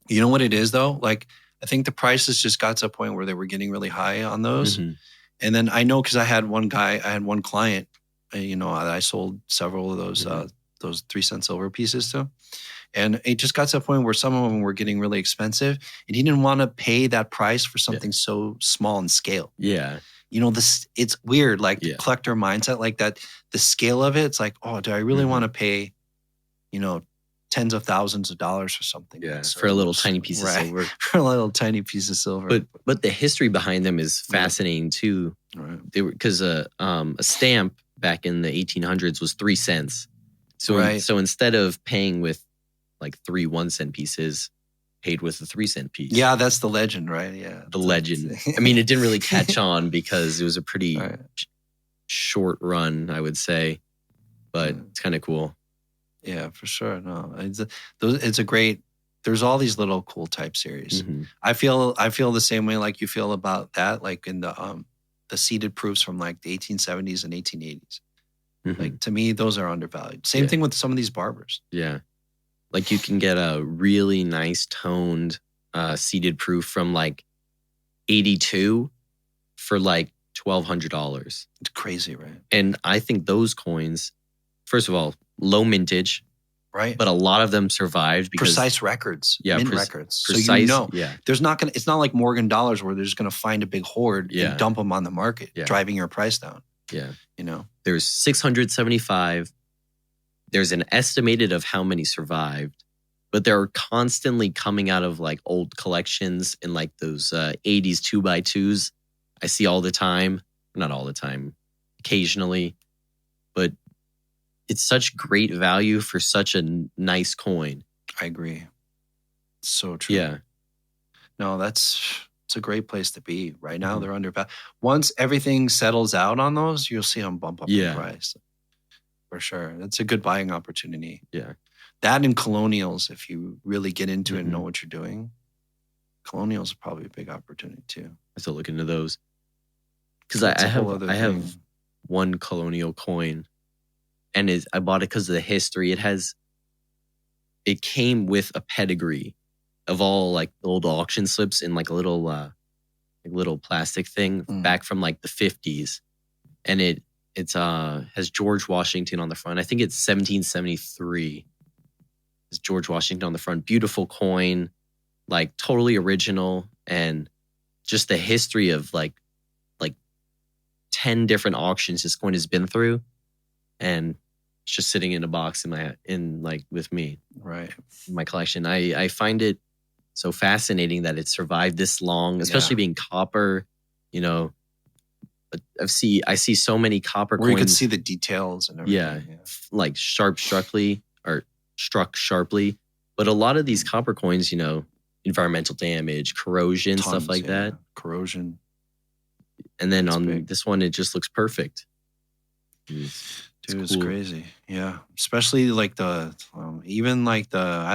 You know what it is though? Like, I think the prices just got to a point where they were getting really high on those. And then I know because I had one client, you know, I sold several of those 3-cent silver pieces to. And it just got to a point where some of them were getting really expensive, and he didn't want to pay that price for something so small in scale. Yeah. You know, it's weird, like the collector mindset, like that, the scale of it, it's like, oh, do I really want to pay, you know, tens of thousands of dollars for something? Yeah, for a little tiny piece of silver. For a little tiny piece of silver. But the history behind them is fascinating too. Right. They were, because a stamp back in the 1800s was 3 cents. So so instead of paying with like 3 1-cent pieces, paid with a 3-cent piece. Yeah, that's the legend, right? Yeah. The legend. I mean, it didn't really catch on because it was a pretty short run, I would say. But it's kind of cool. Yeah, for sure. No, it's a great, there's all these little cool type series. I feel the same way like you feel about that, like in the seeded proofs from like the 1870s and 1880s. Like, to me, those are undervalued. Same thing with some of these barbers. Yeah. Like you can get a really nice toned seeded proof from like 82 for like $1,200. It's crazy, right? And I think those coins, first of all, low mintage. Right. But a lot of them survived because precise records, mint records. Precise, so there's not gonna. It's not like Morgan dollars where they're just gonna find a big hoard and dump them on the market, driving your price down. Yeah, there's 675. There's an estimated of how many survived, but they're constantly coming out of like old collections in like those 80s 2x2s. I see all the time, not all the time, occasionally, but it's such great value for such a nice coin. I agree. It's so true. Yeah. No, it's a great place to be. Right now, they're undervalued. Once everything settles out on those, you'll see them bump up in price. For sure. That's a good buying opportunity. Yeah. That and colonials, if you really get into it and know what you're doing, colonials are probably a big opportunity too. I still look into those. Because I have one colonial coin, and I bought it because of the history. It came with a pedigree of all like old auction slips in like a little plastic thing back from like the 50s, and it has George Washington on the front. I think it's 1773. It's George Washington on the front. Beautiful coin, like totally original, and just the history of like 10 different auctions this coin has been through, and it's just sitting in a box with me, right, in my collection. I find it so fascinating that it survived this long, especially being copper. I see so many copper where coins. You could see the details and everything. Like struck sharply. But a lot of these copper coins, environmental damage, corrosion, stuff like that. Corrosion. And then this one, it just looks perfect. It's crazy. Yeah. Especially like I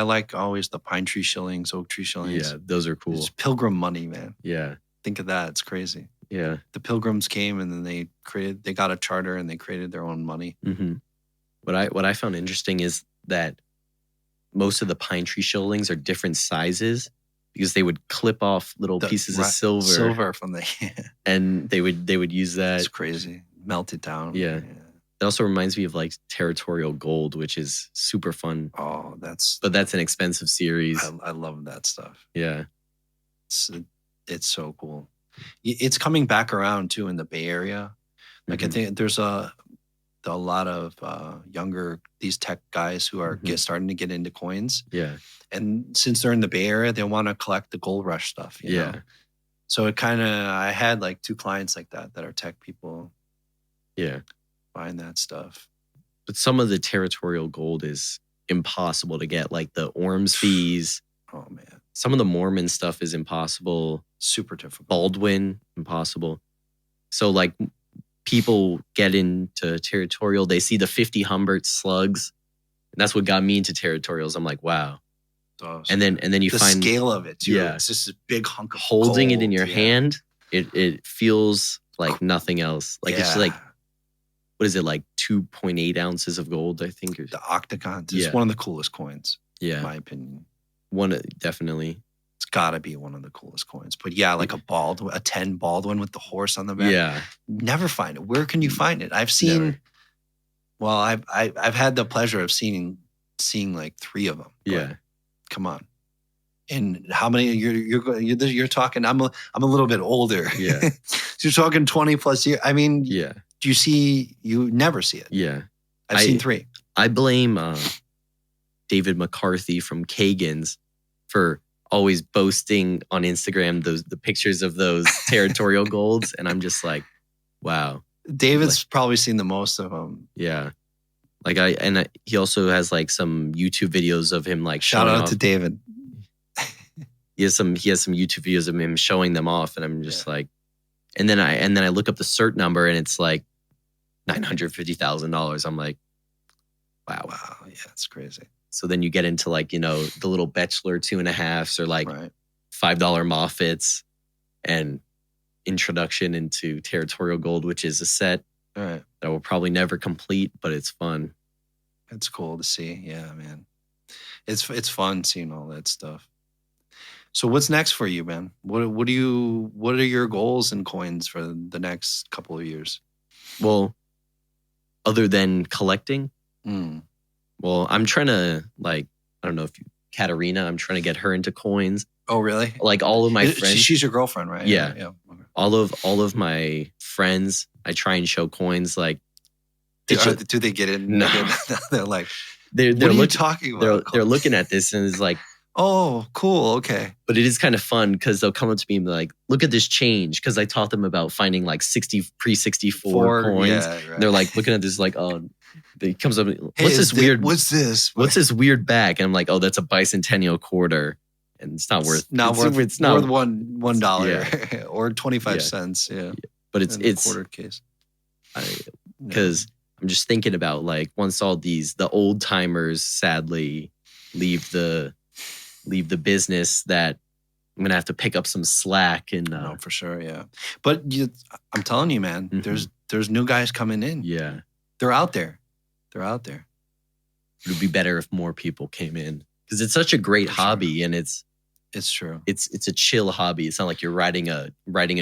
like always the pine tree shillings, oak tree shillings. Yeah, those are cool. It's pilgrim money, man. Yeah. Think of that. It's crazy. Yeah. The pilgrims came and then they got a charter and they created their own money. Mm-hmm. What I found interesting is that most of the pine tree shillings are different sizes because they would clip off little pieces of silver from the and they would use that. It's crazy. Melt it down. Yeah. It also reminds me of like territorial gold, which is super fun. Oh, that's an expensive series. I love that stuff. Yeah. It's so cool. It's coming back around too in the Bay Area. Like I think there's a lot of these tech guys who are starting to get into coins. Yeah. And since they're in the Bay Area, they want to collect the gold rush stuff. You know? So I had like 2 clients like that are tech people. Yeah. Buying that stuff. But some of the territorial gold is impossible to get, like the Ormsby's. Oh man. Some of the Mormon stuff is impossible. Super difficult. Baldwin, impossible. So like people get into territorial, they see the 50 Humbert slugs. And that's what got me into territorials. I'm like, wow. And then you find the scale of it too. Yeah. It's just a big hunk of holding gold. It in your hand. It feels like nothing else. Like it's like, what is it, like 2.8 ounces of gold, I think. The octagon. It's one of the coolest coins. Yeah. In my opinion. Definitely. It's got to be one of the coolest coins. But yeah, like a 10 Baldwin with the horse on the back. Yeah. Never find it. Where can you find it? I've seen, well, I've had the pleasure of seeing like 3 of them. Yeah. Come on. And how many you're talking? I'm a little bit older. Yeah. So you're talking 20 plus years. I mean, yeah. You never see it. Yeah. I've seen 3. I blame David McCarthy from Kagan's for always boasting on Instagram the pictures of those territorial golds, and I'm just like, wow. David's probably seen the most of them. Yeah. Like he also has like some YouTube videos of him like shout out to David. He has some YouTube videos of him showing them off, and I'm just like, and then I look up the cert number and it's like $950,000. I'm like, wow. Yeah, it's crazy. So then you get into like, the little Bachelor 2.5s or like $5 Moffats and introduction into territorial gold, which is a set that I will probably never complete, but it's fun. It's cool to see. Yeah, man. It's fun seeing all that stuff. So what's next for you, man? What are your goals in coins for the next couple of years? Well, other than collecting, Well, I'm trying to I don't know if Katarina, I'm trying to get her into coins. Oh, really? Like all of my friends. She's your girlfriend, right? Yeah. Okay. All of my friends, I try and show coins. Like, do they get in? No. They're like, they're what are you talking about? They're looking at this and it's like, oh, cool. Okay. But it is kind of fun because they'll come up to me and be like, look at this change. Because I taught them about finding like pre-64 coins. Yeah, right. They're like looking at this like, oh, he comes up, what's Hey, this weird? What's this? What's this weird back? And I'm like, oh, that's a bicentennial quarter. And it's not worth. It's not worth $1 or 25 cents. Yeah, but it's quarter case. Because I'm just thinking about like once all the old timers sadly leave the business, that I'm gonna have to pick up some slack. And no, for sure, yeah. But I'm telling you, man, there's new guys coming in. Yeah, they're out there. It would be better if more people came in because it's such a great hobby, and it's true. It's a chill hobby. It's not like you're riding a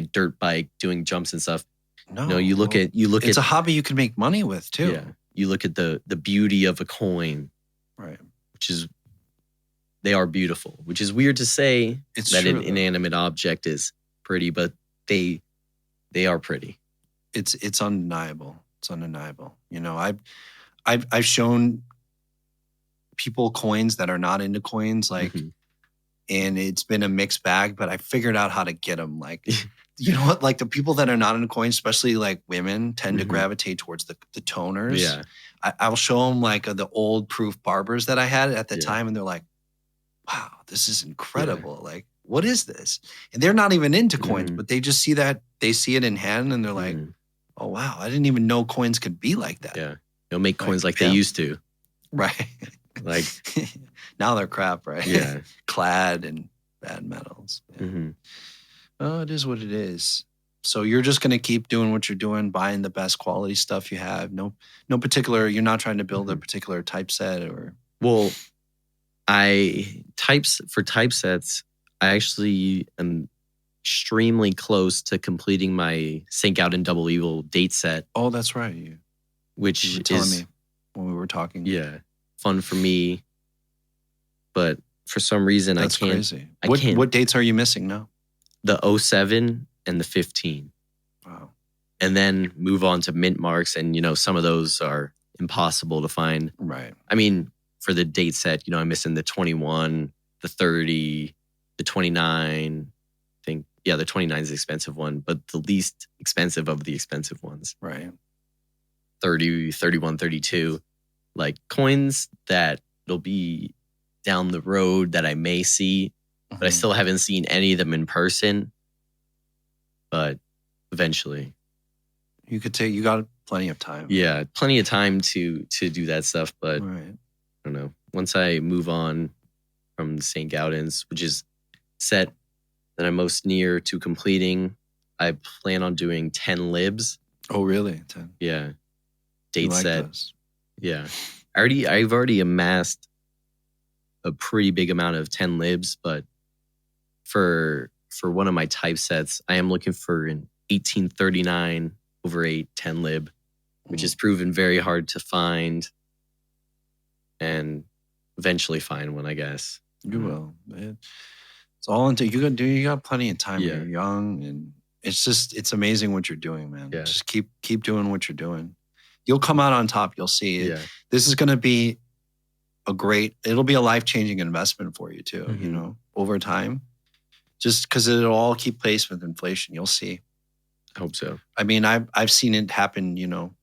dirt bike, doing jumps and stuff. No, you look at. It's a hobby you can make money with too. Yeah, you look at the beauty of a coin, right? Which is, they are beautiful. Which is weird to say that an inanimate object is pretty, but they are pretty. It's undeniable. It's undeniable. You know, I've shown people coins that are not into coins, like. And it's been a mixed bag, but I figured out how to get them. Like, you know what? Like the people that are not into coins, especially like women, tend to gravitate towards the toners. Yeah. I'll show them like the old proof barbers that I had at the time. And they're like, wow, this is incredible. Yeah. Like, what is this? And they're not even into coins, but they just see that, they see it in hand and they're like, oh, wow, I didn't even know coins could be like that. Yeah. They'll make coins like they used to. Right. Like now they're crap, right? Yeah. Clad in bad metals. Yeah. Oh, it is what it is. So you're just going to keep doing what you're doing, buying the best quality stuff you have. No particular, you're not trying to build a particular typeset or. Well, for typesets, I actually am extremely close to completing my Sync Out and Double Evil date set. Oh, that's right. You were telling me when we were talking. Yeah. Fun for me, but for some reason that's I can't. Crazy. What dates are you missing now? The 07 and the 15. Wow. And then move on to mint marks, and some of those are impossible to find. Right. I mean, for the date set, I'm missing the 21, the 30, the 29. I think the 29 is the expensive one, but the least expensive of the expensive ones. Right. 30, 31, 32. Like coins that it'll be down the road that I may see, but I still haven't seen any of them in person. But eventually. You got plenty of time. Yeah, plenty of time to do that stuff. But I don't know. Once I move on from the St. Gaudens, which is set that I'm most near to completing, I plan on doing 10 libs. Oh, really? 10? Yeah. Date set. Those. Yeah. I've already amassed a pretty big amount of 10 libs, but for one of my typesets, I am looking for an 1839/8 10 lib, which is proven very hard to find and eventually find one, I guess. You will. It's all into you got plenty of time. Yeah. You're young, and it's amazing what you're doing, man. Yeah. Just keep doing what you're doing. You'll come out on top. You'll see. Yeah. This is going to be it'll be a life-changing investment for you too, over time. Just because it'll all keep pace with inflation. You'll see. I hope so. I mean, I've seen it happen,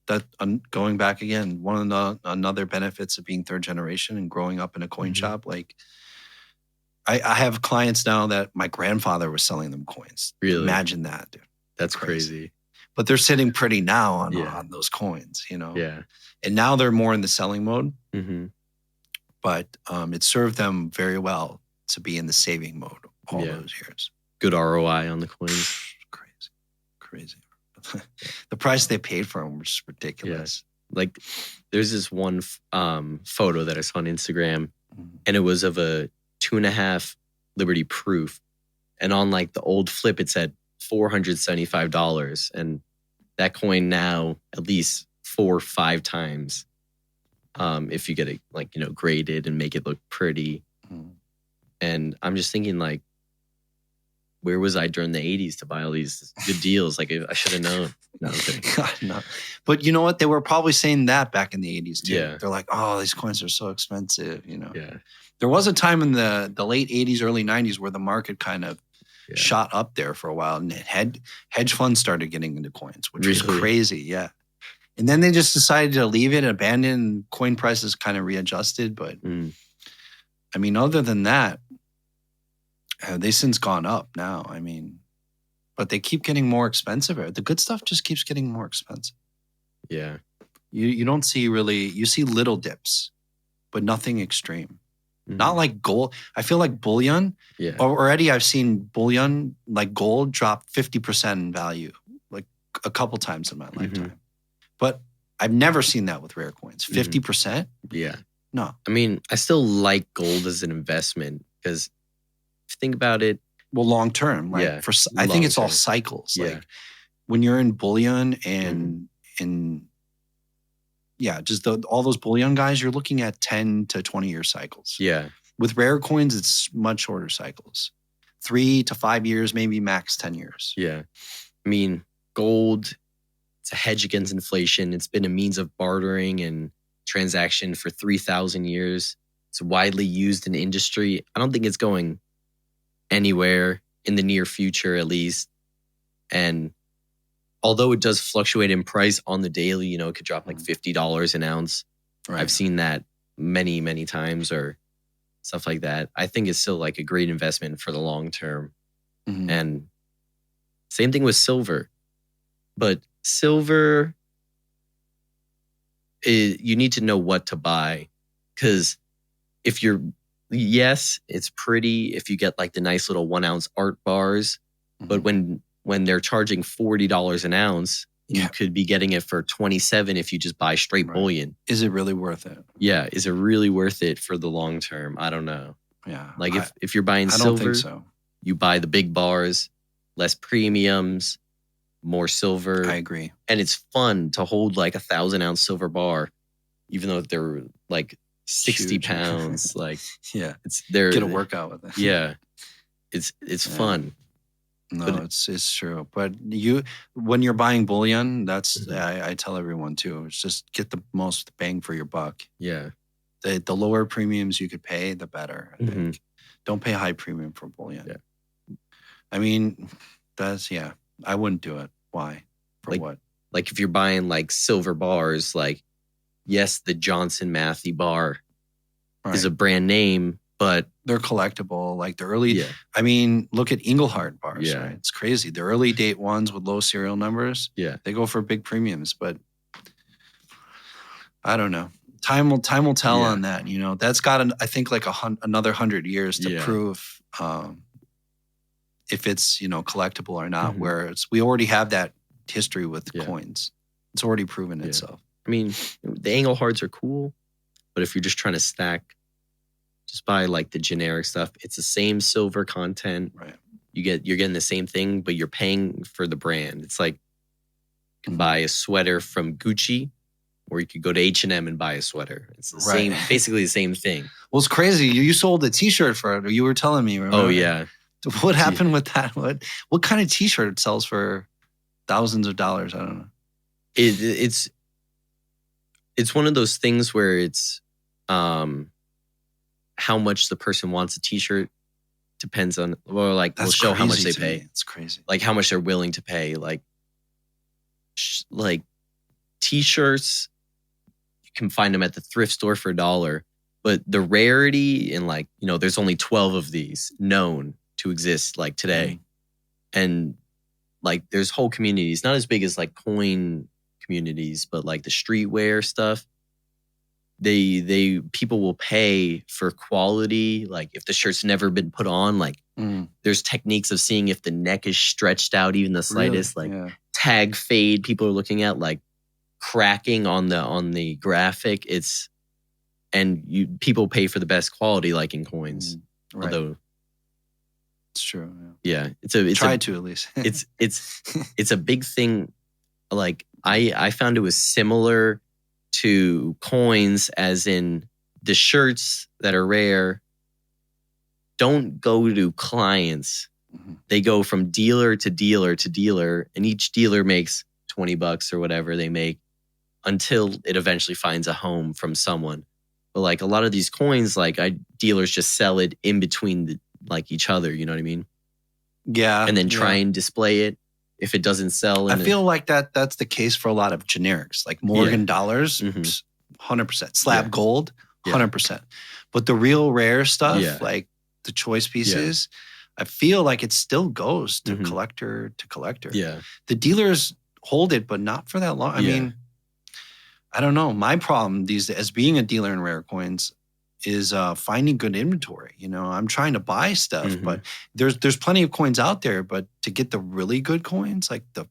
that going back again, one of the another benefits of being third generation and growing up in a coin shop, like I have clients now that my grandfather was selling them coins. Really? Imagine that, dude. That's crazy. But they're sitting pretty now on those coins, Yeah. And now they're more in the selling mode. Mm-hmm. But it served them very well to be in the saving mode all those years. Good ROI on the coins. Crazy. The price they paid for them was just ridiculous. Yeah. Like there's this one photo that I saw on Instagram, and it was of a 2.5 Liberty Proof. And on like the old flip, it said $475. And that coin now at least 4 or 5 times if you get it like, graded and make it look pretty. And I'm just thinking like, where was I during the 80s to buy all these good deals? Like I should have known. No, I'm kidding. God, no. But you know what? They were probably saying that back in the 80s too. Yeah. They're like, oh, these coins are so expensive, Yeah. There was a time in the late 80s, early 90s where the market kind of shot up there for a while. And hedge funds started getting into coins, which was crazy. Yeah. And then they just decided to leave it, abandon, coin prices kind of readjusted. But I mean, other than that, they've since gone up now. I mean, but they keep getting more expensive. The good stuff just keeps getting more expensive. Yeah. You don't see you see little dips, but nothing extreme. Not like gold. I feel like bullion. Yeah. Already I've seen bullion like gold drop 50% in value, like a couple times in my lifetime. But I've never seen that with rare coins. 50%? Yeah. No. I mean, I still like gold as an investment because if you think about it. Well, long term, like I think it's all cycles. Like when you're in bullion and just all those bullion guys, you're looking at 10 to 20 year cycles. Yeah. With rare coins, it's much shorter cycles. 3 to 5 years, maybe max 10 years. Yeah. I mean, gold, it's a hedge against inflation. It's been a means of bartering and transaction for 3,000 years. It's widely used in industry. I don't think it's going anywhere in the near future, at least. And although it does fluctuate in price on the daily, it could drop like $50 an ounce. Right. I've seen that many, many times or stuff like that. I think it's still like a great investment for the long term. And same thing with silver. But silver, you need to know what to buy. Because if yes, it's pretty if you get like the nice little 1 ounce art bars. But when they're charging $40 an ounce, you could be getting it for $27 if you just buy straight bullion. Is it really worth it? Yeah. Is it really worth it for the long term? I don't know. Yeah. Like if you're buying silver, I don't think so. You buy the big bars, less premiums, more silver. I agree. And it's fun to hold like 1,000 ounce silver bar, even though they're like 60 Huge. pounds. Like, get a workout with it. Yeah. It's fun. No, it's true. But when you're buying bullion, that's I tell everyone too. It's just get the most bang for your buck. Yeah. The lower premiums you could pay, the better. I think. Don't pay high premium for bullion. Yeah. I mean, I wouldn't do it. Why? For what? Like if you're buying like silver bars, like yes, the Johnson Matthey bar is a brand name, but they're collectible. Like the early, I mean, look at Engelhart bars, right? It's crazy. The early date ones with low serial numbers, they go for big premiums, but I don't know. Time will tell on that. That's got, I think, like another 100 years to prove if it's, collectible or not, whereas we already have that history with coins. It's already proven itself. I mean, the Engelharts are cool, but if you're just trying to stack, just buy like the generic stuff. It's the same silver content. Right. You're getting the same thing, but you're paying for the brand. It's like you can buy a sweater from Gucci, or you could go to H&M and buy a sweater. It's the same, basically the same thing. Well, it's crazy. You sold a T-shirt for it. You were telling me. Remember? Oh yeah. What happened with that? What kind of T-shirt sells for thousands of dollars? I don't know. It's one of those things where it's how much the person wants a T-shirt depends on, or like will show how much they pay. It's crazy. Like how much they're willing to pay. Like T-shirts, you can find them at the thrift store for $1, but the rarity in like, there's only 12 of these known to exist like today. And like there's whole communities, not as big as like coin communities, but like the streetwear stuff. People will pay for quality. Like if the shirt's never been put on, like there's techniques of seeing if the neck is stretched out even the slightest, tag fade. People are looking at like cracking on the graphic. People pay for the best quality, like in coins. Although it's true. Yeah, to at least. it's a big thing. Like I found it was similar to coins, as in the shirts that are rare don't go to clients. They go from dealer to dealer to dealer, and each dealer makes $20 or whatever they make until it eventually finds a home from someone. But like a lot of these coins, like dealers just sell it in between like each other, you know what I mean? Yeah. And then try and display it. If it doesn't sell, I feel like that's the case for a lot of generics, like Morgan dollars, 100%. Slab gold, 100%. But the real rare stuff, like the choice pieces, I feel like it still goes to collector to collector. Yeah. The dealers hold it, but not for that long. I mean, I don't know. My problem these days, as being a dealer in rare coins, is finding good inventory. You know, I'm trying to buy stuff, but there's plenty of coins out there. But to get the really good coins, like the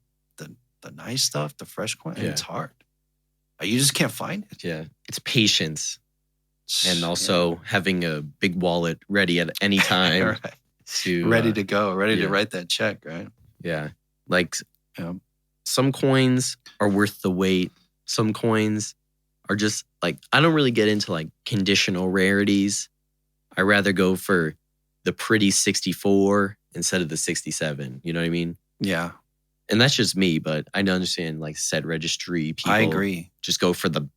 nice stuff, the fresh coin, it's hard. You just can't find it. Yeah, it's patience, and also having a big wallet ready at any time, ready to go, ready to write that check, right? Yeah, like some coins are worth the wait. Some coins are just like, I don't really get into like conditional rarities. I rather go for the pretty 64 instead of the 67. You know what I mean? Yeah. And that's just me, but I understand like set registry people. I agree. Just go for the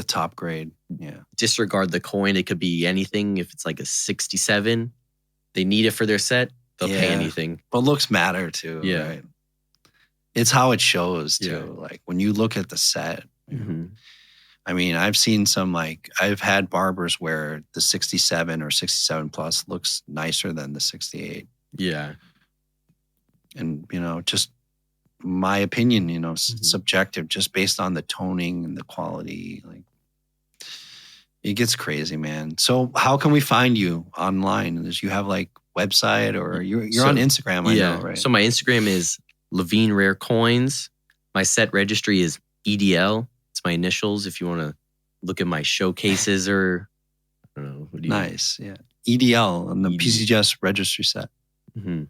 top grade. Yeah. Disregard the coin. It could be anything. If it's like a 67, they need it for their set, they'll pay anything. But looks matter too. Yeah. Right? It's how it shows too. Yeah. Like when you look at the set, I mean, I've seen some I've had barbers where the 67 or 67 plus looks nicer than the 68. Yeah. And, you know, just my opinion, you know, subjective, just based on the toning and the quality. Like, it gets crazy, man. So how can we find you online? Does you have like website or you're on Instagram, I know, right? So my Instagram is Levine Rare Coins. My set registry is EDL. It's my initials if you want to look at my showcases or I don't know. Nice. Yeah. EDL on the PCGS registry set. We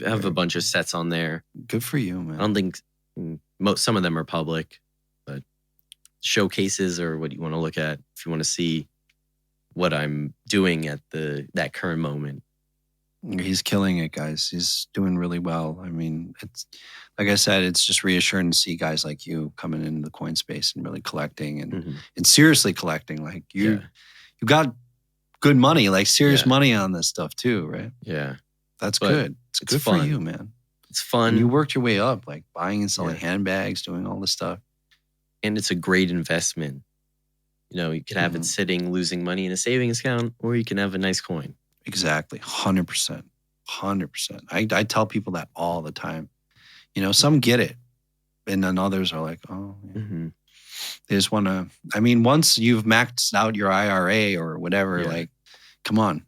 have a bunch of sets on there. Good for you, man. I don't think some of them are public, but showcases are what you want to look at if you want to see what I'm doing at that current moment. He's killing it, guys. He's doing really well. I mean, it's like I said, it's just reassuring to see guys like you coming into the coin space and really collecting and seriously collecting. Like you got good money, like serious money on this stuff too, right? Yeah. That's good. It's good fun. For you, man. It's fun. And you worked your way up, like buying and selling handbags, doing all this stuff. And it's a great investment. You know, you can have it sitting, losing money in a savings account, or you can have a nice coin. Exactly. 100%. 100%. I tell people that all the time. You know, some get it. And then others are like, oh, yeah. They just want to, I mean, once you've maxed out your IRA or whatever, like, come on.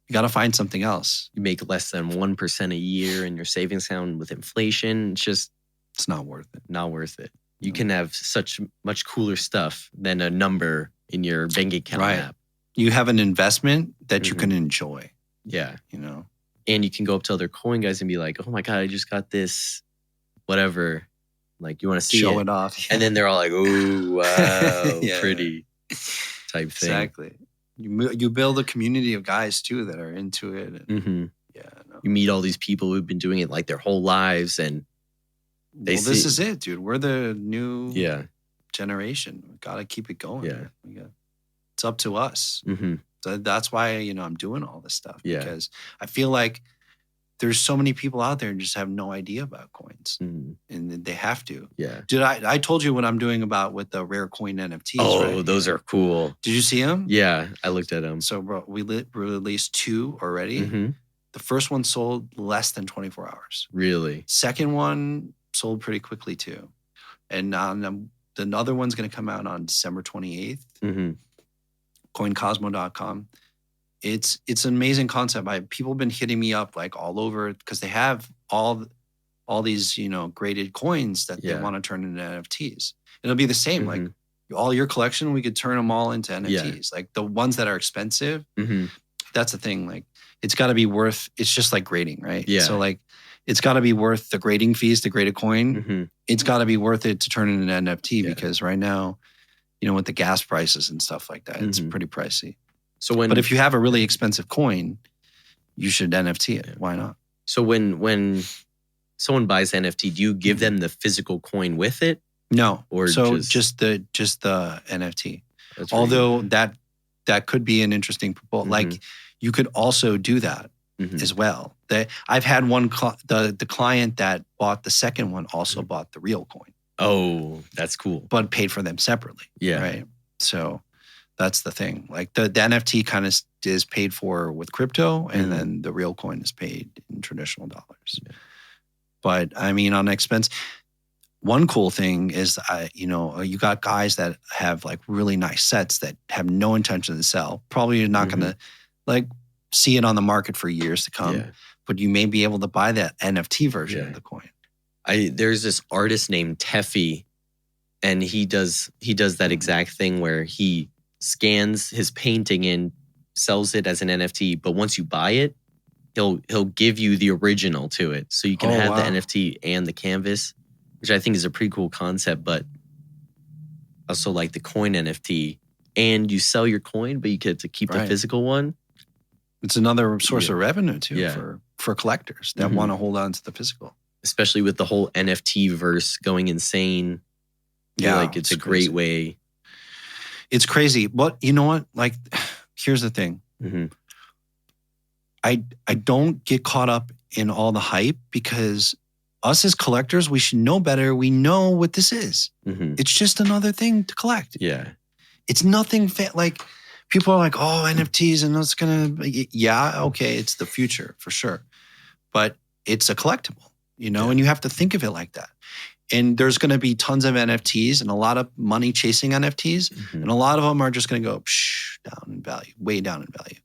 You got to find something else. You make less than 1% a year in your savings account with inflation. It's not worth it. Not worth it. You can have such much cooler stuff than a number in your bank account app. You have an investment that you can enjoy. Yeah. You know? And you can go up to other coin guys and be like, oh my God, I just got this, whatever. Like, you want to see Show it off. And then they're all like, oh, wow, pretty type thing. Exactly. You build a community of guys too that are into it. And, You meet all these people who've been doing it like their whole lives, and this is it, dude. We're the new generation. We got to keep it going. Yeah. It's up to us. So that's why, you know, I'm doing all this stuff because I feel like there's so many people out there and just have no idea about coins, and they have to. Yeah. Dude, I told you what I'm doing with the rare coin NFTs. Oh, those are cool. Did you see them? Yeah, I looked at them. So, bro, we released 2 already. The first one sold less than 24 hours. Really? Second one sold pretty quickly too. And the other one's going to come out on December 28th. CoinCosmo.com. It's an amazing concept. People have been hitting me up like all over because they have all these, you know, graded coins that they want to turn into NFTs. It'll be the same. Like all your collection, we could turn them all into NFTs. Like the ones that are expensive. That's the thing. Like it's got to be worth. It's just like grading, right? Yeah. So like it's got to be worth the grading fees to grade a coin. It's got to be worth it to turn it into an NFT because right now with the gas prices and stuff like that, it's pretty pricey. So but if you have a really expensive coin, you should NFT it. Why not? So when someone buys NFT, do you give them the physical coin with it? No. Or just the NFT. Although that could be an interesting proposal. Like you could also do that as well. I've had one the client that bought the second one also bought the real coin. Oh, that's cool. But paid for them separately. Yeah. Right. So that's the thing. Like the NFT kind of is paid for with crypto, and then the real coin is paid in traditional dollars. Yeah. But I mean, on expense, one cool thing is, you got guys that have like really nice sets that have no intention to sell. Probably you're not going to like see it on the market for years to come, but you may be able to buy that NFT version of the coin. There's this artist named Teffy, and he does that exact thing where he scans his painting and sells it as an NFT. But once you buy it, he'll give you the original to it, so you can have the NFT and the canvas, which I think is a pretty cool concept. But also like the coin NFT, and you sell your coin, but you get to keep the physical one. It's another source of revenue too for collectors that want to hold on to the physical. Especially with the whole NFT verse going insane. Yeah, like it's a great way. It's crazy. But you know what? Like, here's the thing. I don't get caught up in all the hype, because us as collectors, we should know better. We know what this is. It's just another thing to collect. Yeah. It's nothing like people are like, oh, NFTs and it's going to, okay, it's the future for sure. But it's a collectible. And you have to think of it like that. And there's going to be tons of NFTs and a lot of money chasing NFTs. And a lot of them are just going to go down in value, way down in value.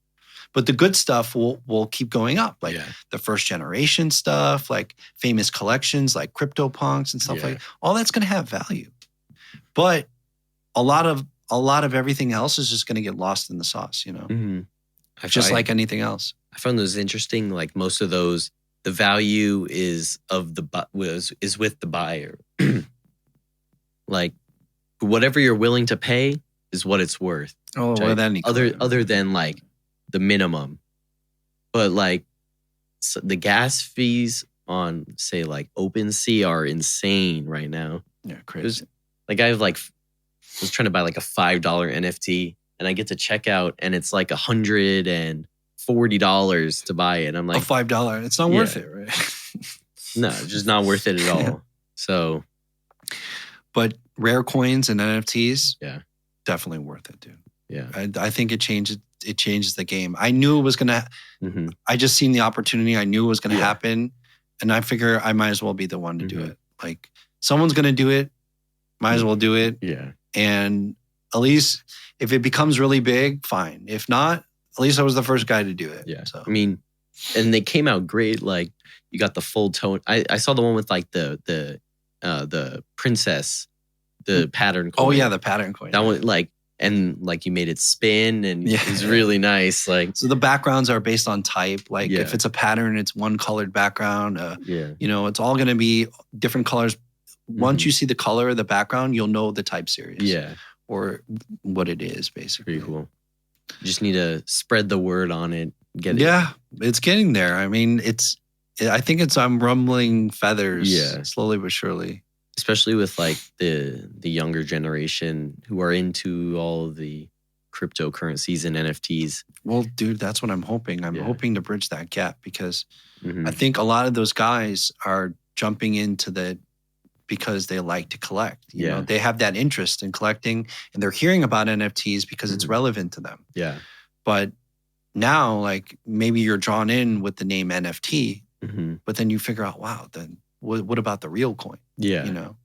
But the good stuff will keep going up, like the first generation stuff, like famous collections, like CryptoPunks and stuff like that. All that's going to have value. But a lot of everything else is just going to get lost in the sauce, just like anything else. I found those interesting. Like most of those, the value is with the buyer. Like whatever you're willing to pay is what it's worth. Oh, well, then other than like the minimum. But like the gas fees on say like OpenSea are insane right now. Yeah, crazy. Like I was trying to buy like a $5 NFT, and I get to check out and it's like $140 to buy it. I'm like, $5. It's not worth it, right? No, just not worth it at all. So, but rare coins and NFTs, definitely worth it, dude. Yeah, I think it changes the game. I knew it was gonna. I just seen the opportunity. I knew it was gonna happen, and I figure I might as well be the one to do it. Like someone's gonna do it, might as well do it. Yeah, and at least if it becomes really big, fine. If not, at least I was the first guy to do it. Yeah. So. I mean, and they came out great. Like you got the full tone. I saw the one with like the princess, the pattern coin. Oh yeah, the pattern coin. That one, like, and like you made it spin, and it was really nice. Like, so the backgrounds are based on type. Like if it's a pattern, it's one colored background. It's all going to be different colors. Once you see the color of the background, you'll know the type series. Yeah. Or what it is, basically. Pretty cool. You just need to spread the word on it. Get it. Yeah, it's getting there. I mean, I think I'm rumbling feathers slowly but surely. Especially with like the younger generation who are into all of the cryptocurrencies and NFTs. Well, dude, that's what I'm hoping. I'm hoping to bridge that gap, because I think a lot of those guys are jumping into because they like to collect. You know, they have that interest in collecting, and they're hearing about NFTs because it's relevant to them. Yeah. But now, like, maybe you're drawn in with the name NFT, but then you figure out, wow, then what about the real coin? Yeah. You know?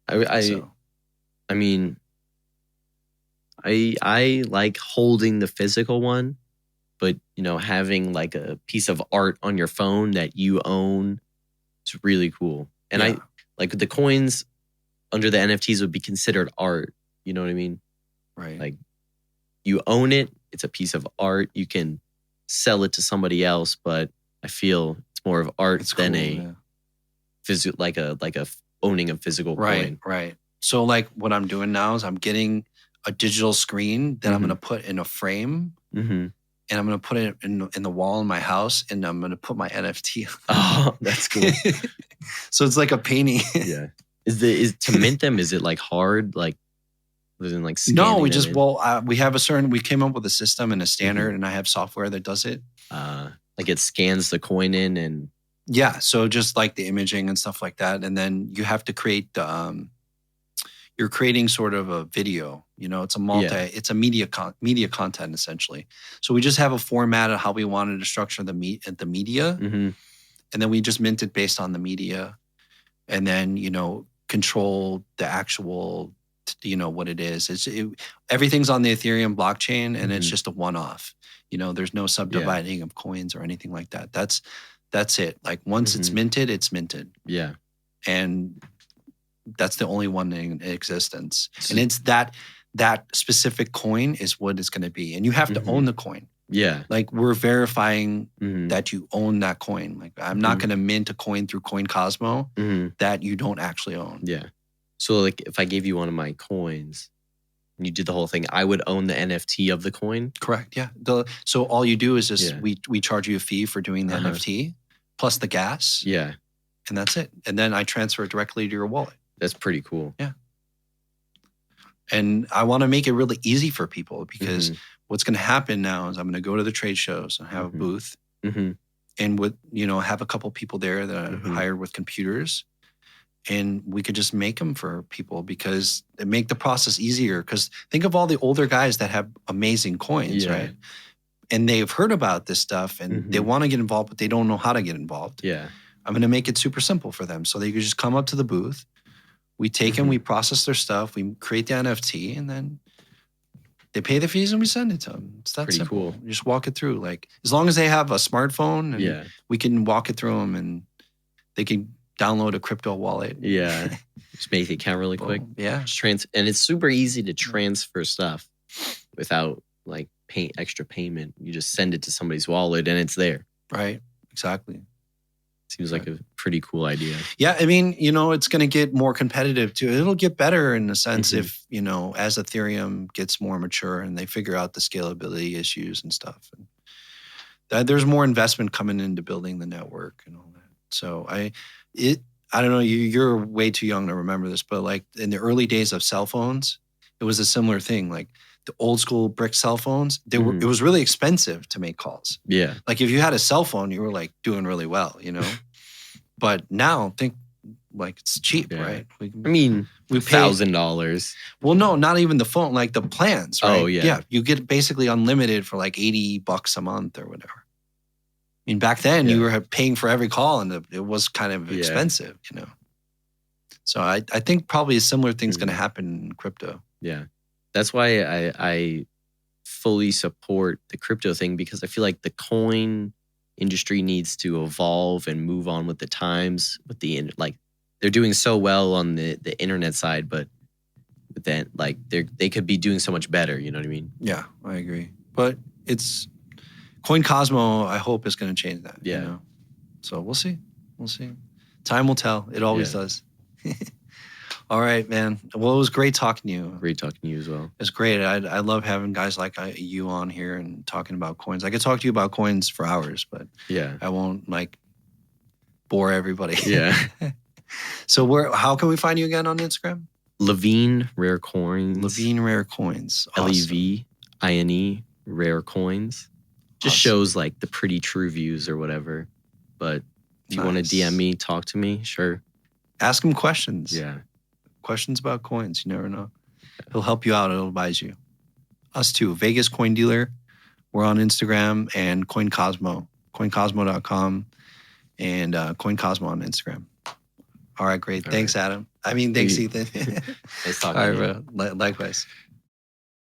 I mean, I like holding the physical one, but, you know, having like a piece of art on your phone that you own, it's really cool. And I like the coins under the NFTs would be considered art. You know what I mean? Right. Like you own it. It's a piece of art. You can sell it to somebody else, but I feel it's more of art than a physical, like a owning a physical coin. Right. So like what I'm doing now is I'm getting a digital screen that I'm going to put in a frame. And I'm going to put it in the wall in my house, and I'm going to put my NFT. Oh, that's cool. So it's like a painting. Yeah. Is to mint them, is it like hard? Like, isn't like no, we just, we have we came up with a system and a standard, and I have software that does it. Like it scans the coin in and. Yeah. So just like the imaging and stuff like that. And then you have to create you're creating sort of a video, it's it's a media content essentially. So we just have a format of how we wanted to structure the media. And then we just mint it based on the media, and then, control the actual, what it is. Everything's on the Ethereum blockchain, and it's just a one-off, there's no subdividing of coins or anything like that. That's it. Like once it's minted, it's minted. Yeah. And that's the only one in existence. And it's that specific coin is what it's going to be. And you have to own the coin. Yeah. Like we're verifying that you own that coin. Like I'm not going to mint a coin through CoinCosmo that you don't actually own. Yeah. So like if I gave you one of my coins and you did the whole thing, I would own the NFT of the coin? Correct. Yeah. So all you do is just we charge you a fee for doing the NFT plus the gas. Yeah. And that's it. And then I transfer it directly to your wallet. That's pretty cool. Yeah. And I want to make it really easy for people, because what's going to happen now is I'm going to go to the trade shows and have a booth and with, have a couple people there that I hired with computers, and we could just make them for people, because it make the process easier. Because think of all the older guys that have amazing coins, right? And they've heard about this stuff and they want to get involved, but they don't know how to get involved. Yeah. I'm going to make it super simple for them. So they could just come up to the booth. We take them, we process their stuff, we create the NFT, and then they pay the fees and we send it to them. It's that simple. Cool. You just walk it through. Like as long as they have a smartphone, and we can walk it through them, and they can download a crypto wallet. Yeah. Just make the account really quick. Yeah. And it's super easy to transfer stuff without like extra payment. You just send it to somebody's wallet and it's there. Right. Exactly. Seems like a pretty cool idea. Yeah, I mean, it's going to get more competitive too. It'll get better in a sense if, as Ethereum gets more mature and they figure out the scalability issues and stuff. And there's more investment coming into building the network and all that. So I don't know, you're way too young to remember this, but like in the early days of cell phones, it was a similar thing. Like the old school brick cell phones, it was really expensive to make calls. Yeah. Like if you had a cell phone, you were like doing really well, But now think like it's cheap, right? We pay $1,000. Well, no, not even the phone, like the plans, right? Oh, yeah. Yeah. You get basically unlimited for like $80 a month or whatever. I mean, back then you were paying for every call, and it was kind of expensive, So I think probably a similar thing's going to happen in crypto. Yeah. That's why I fully support the crypto thing, because I feel like the coin industry needs to evolve and move on with the times. With they're doing so well on the internet side, but then like they could be doing so much better. You know what I mean? Yeah, I agree. But it's CoinCosmo, I hope, is going to change that. Yeah. So we'll see. Time will tell. It always does. All right, man. Well, it was great talking to you. Great talking to you as well. It's great. I love having guys like you on here and talking about coins. I could talk to you about coins for hours, but I won't bore everybody. Yeah. So how can we find you again on Instagram? Levine Rare Coins. Levine Rare Coins. Awesome. Levine Rare Coins. Just shows like the pretty true views or whatever. But if you want to DM me, talk to me, sure. Ask him questions. Yeah. Questions about coins. You never know. He'll help you out. He'll advise you. Us too. Vegas Coin Dealer. We're on Instagram and CoinCosmo. CoinCosmo.com and CoinCosmo on Instagram. All right, great. Thanks, Adam. Thanks, Ethan. Nice talking to you. All right, bro. Likewise.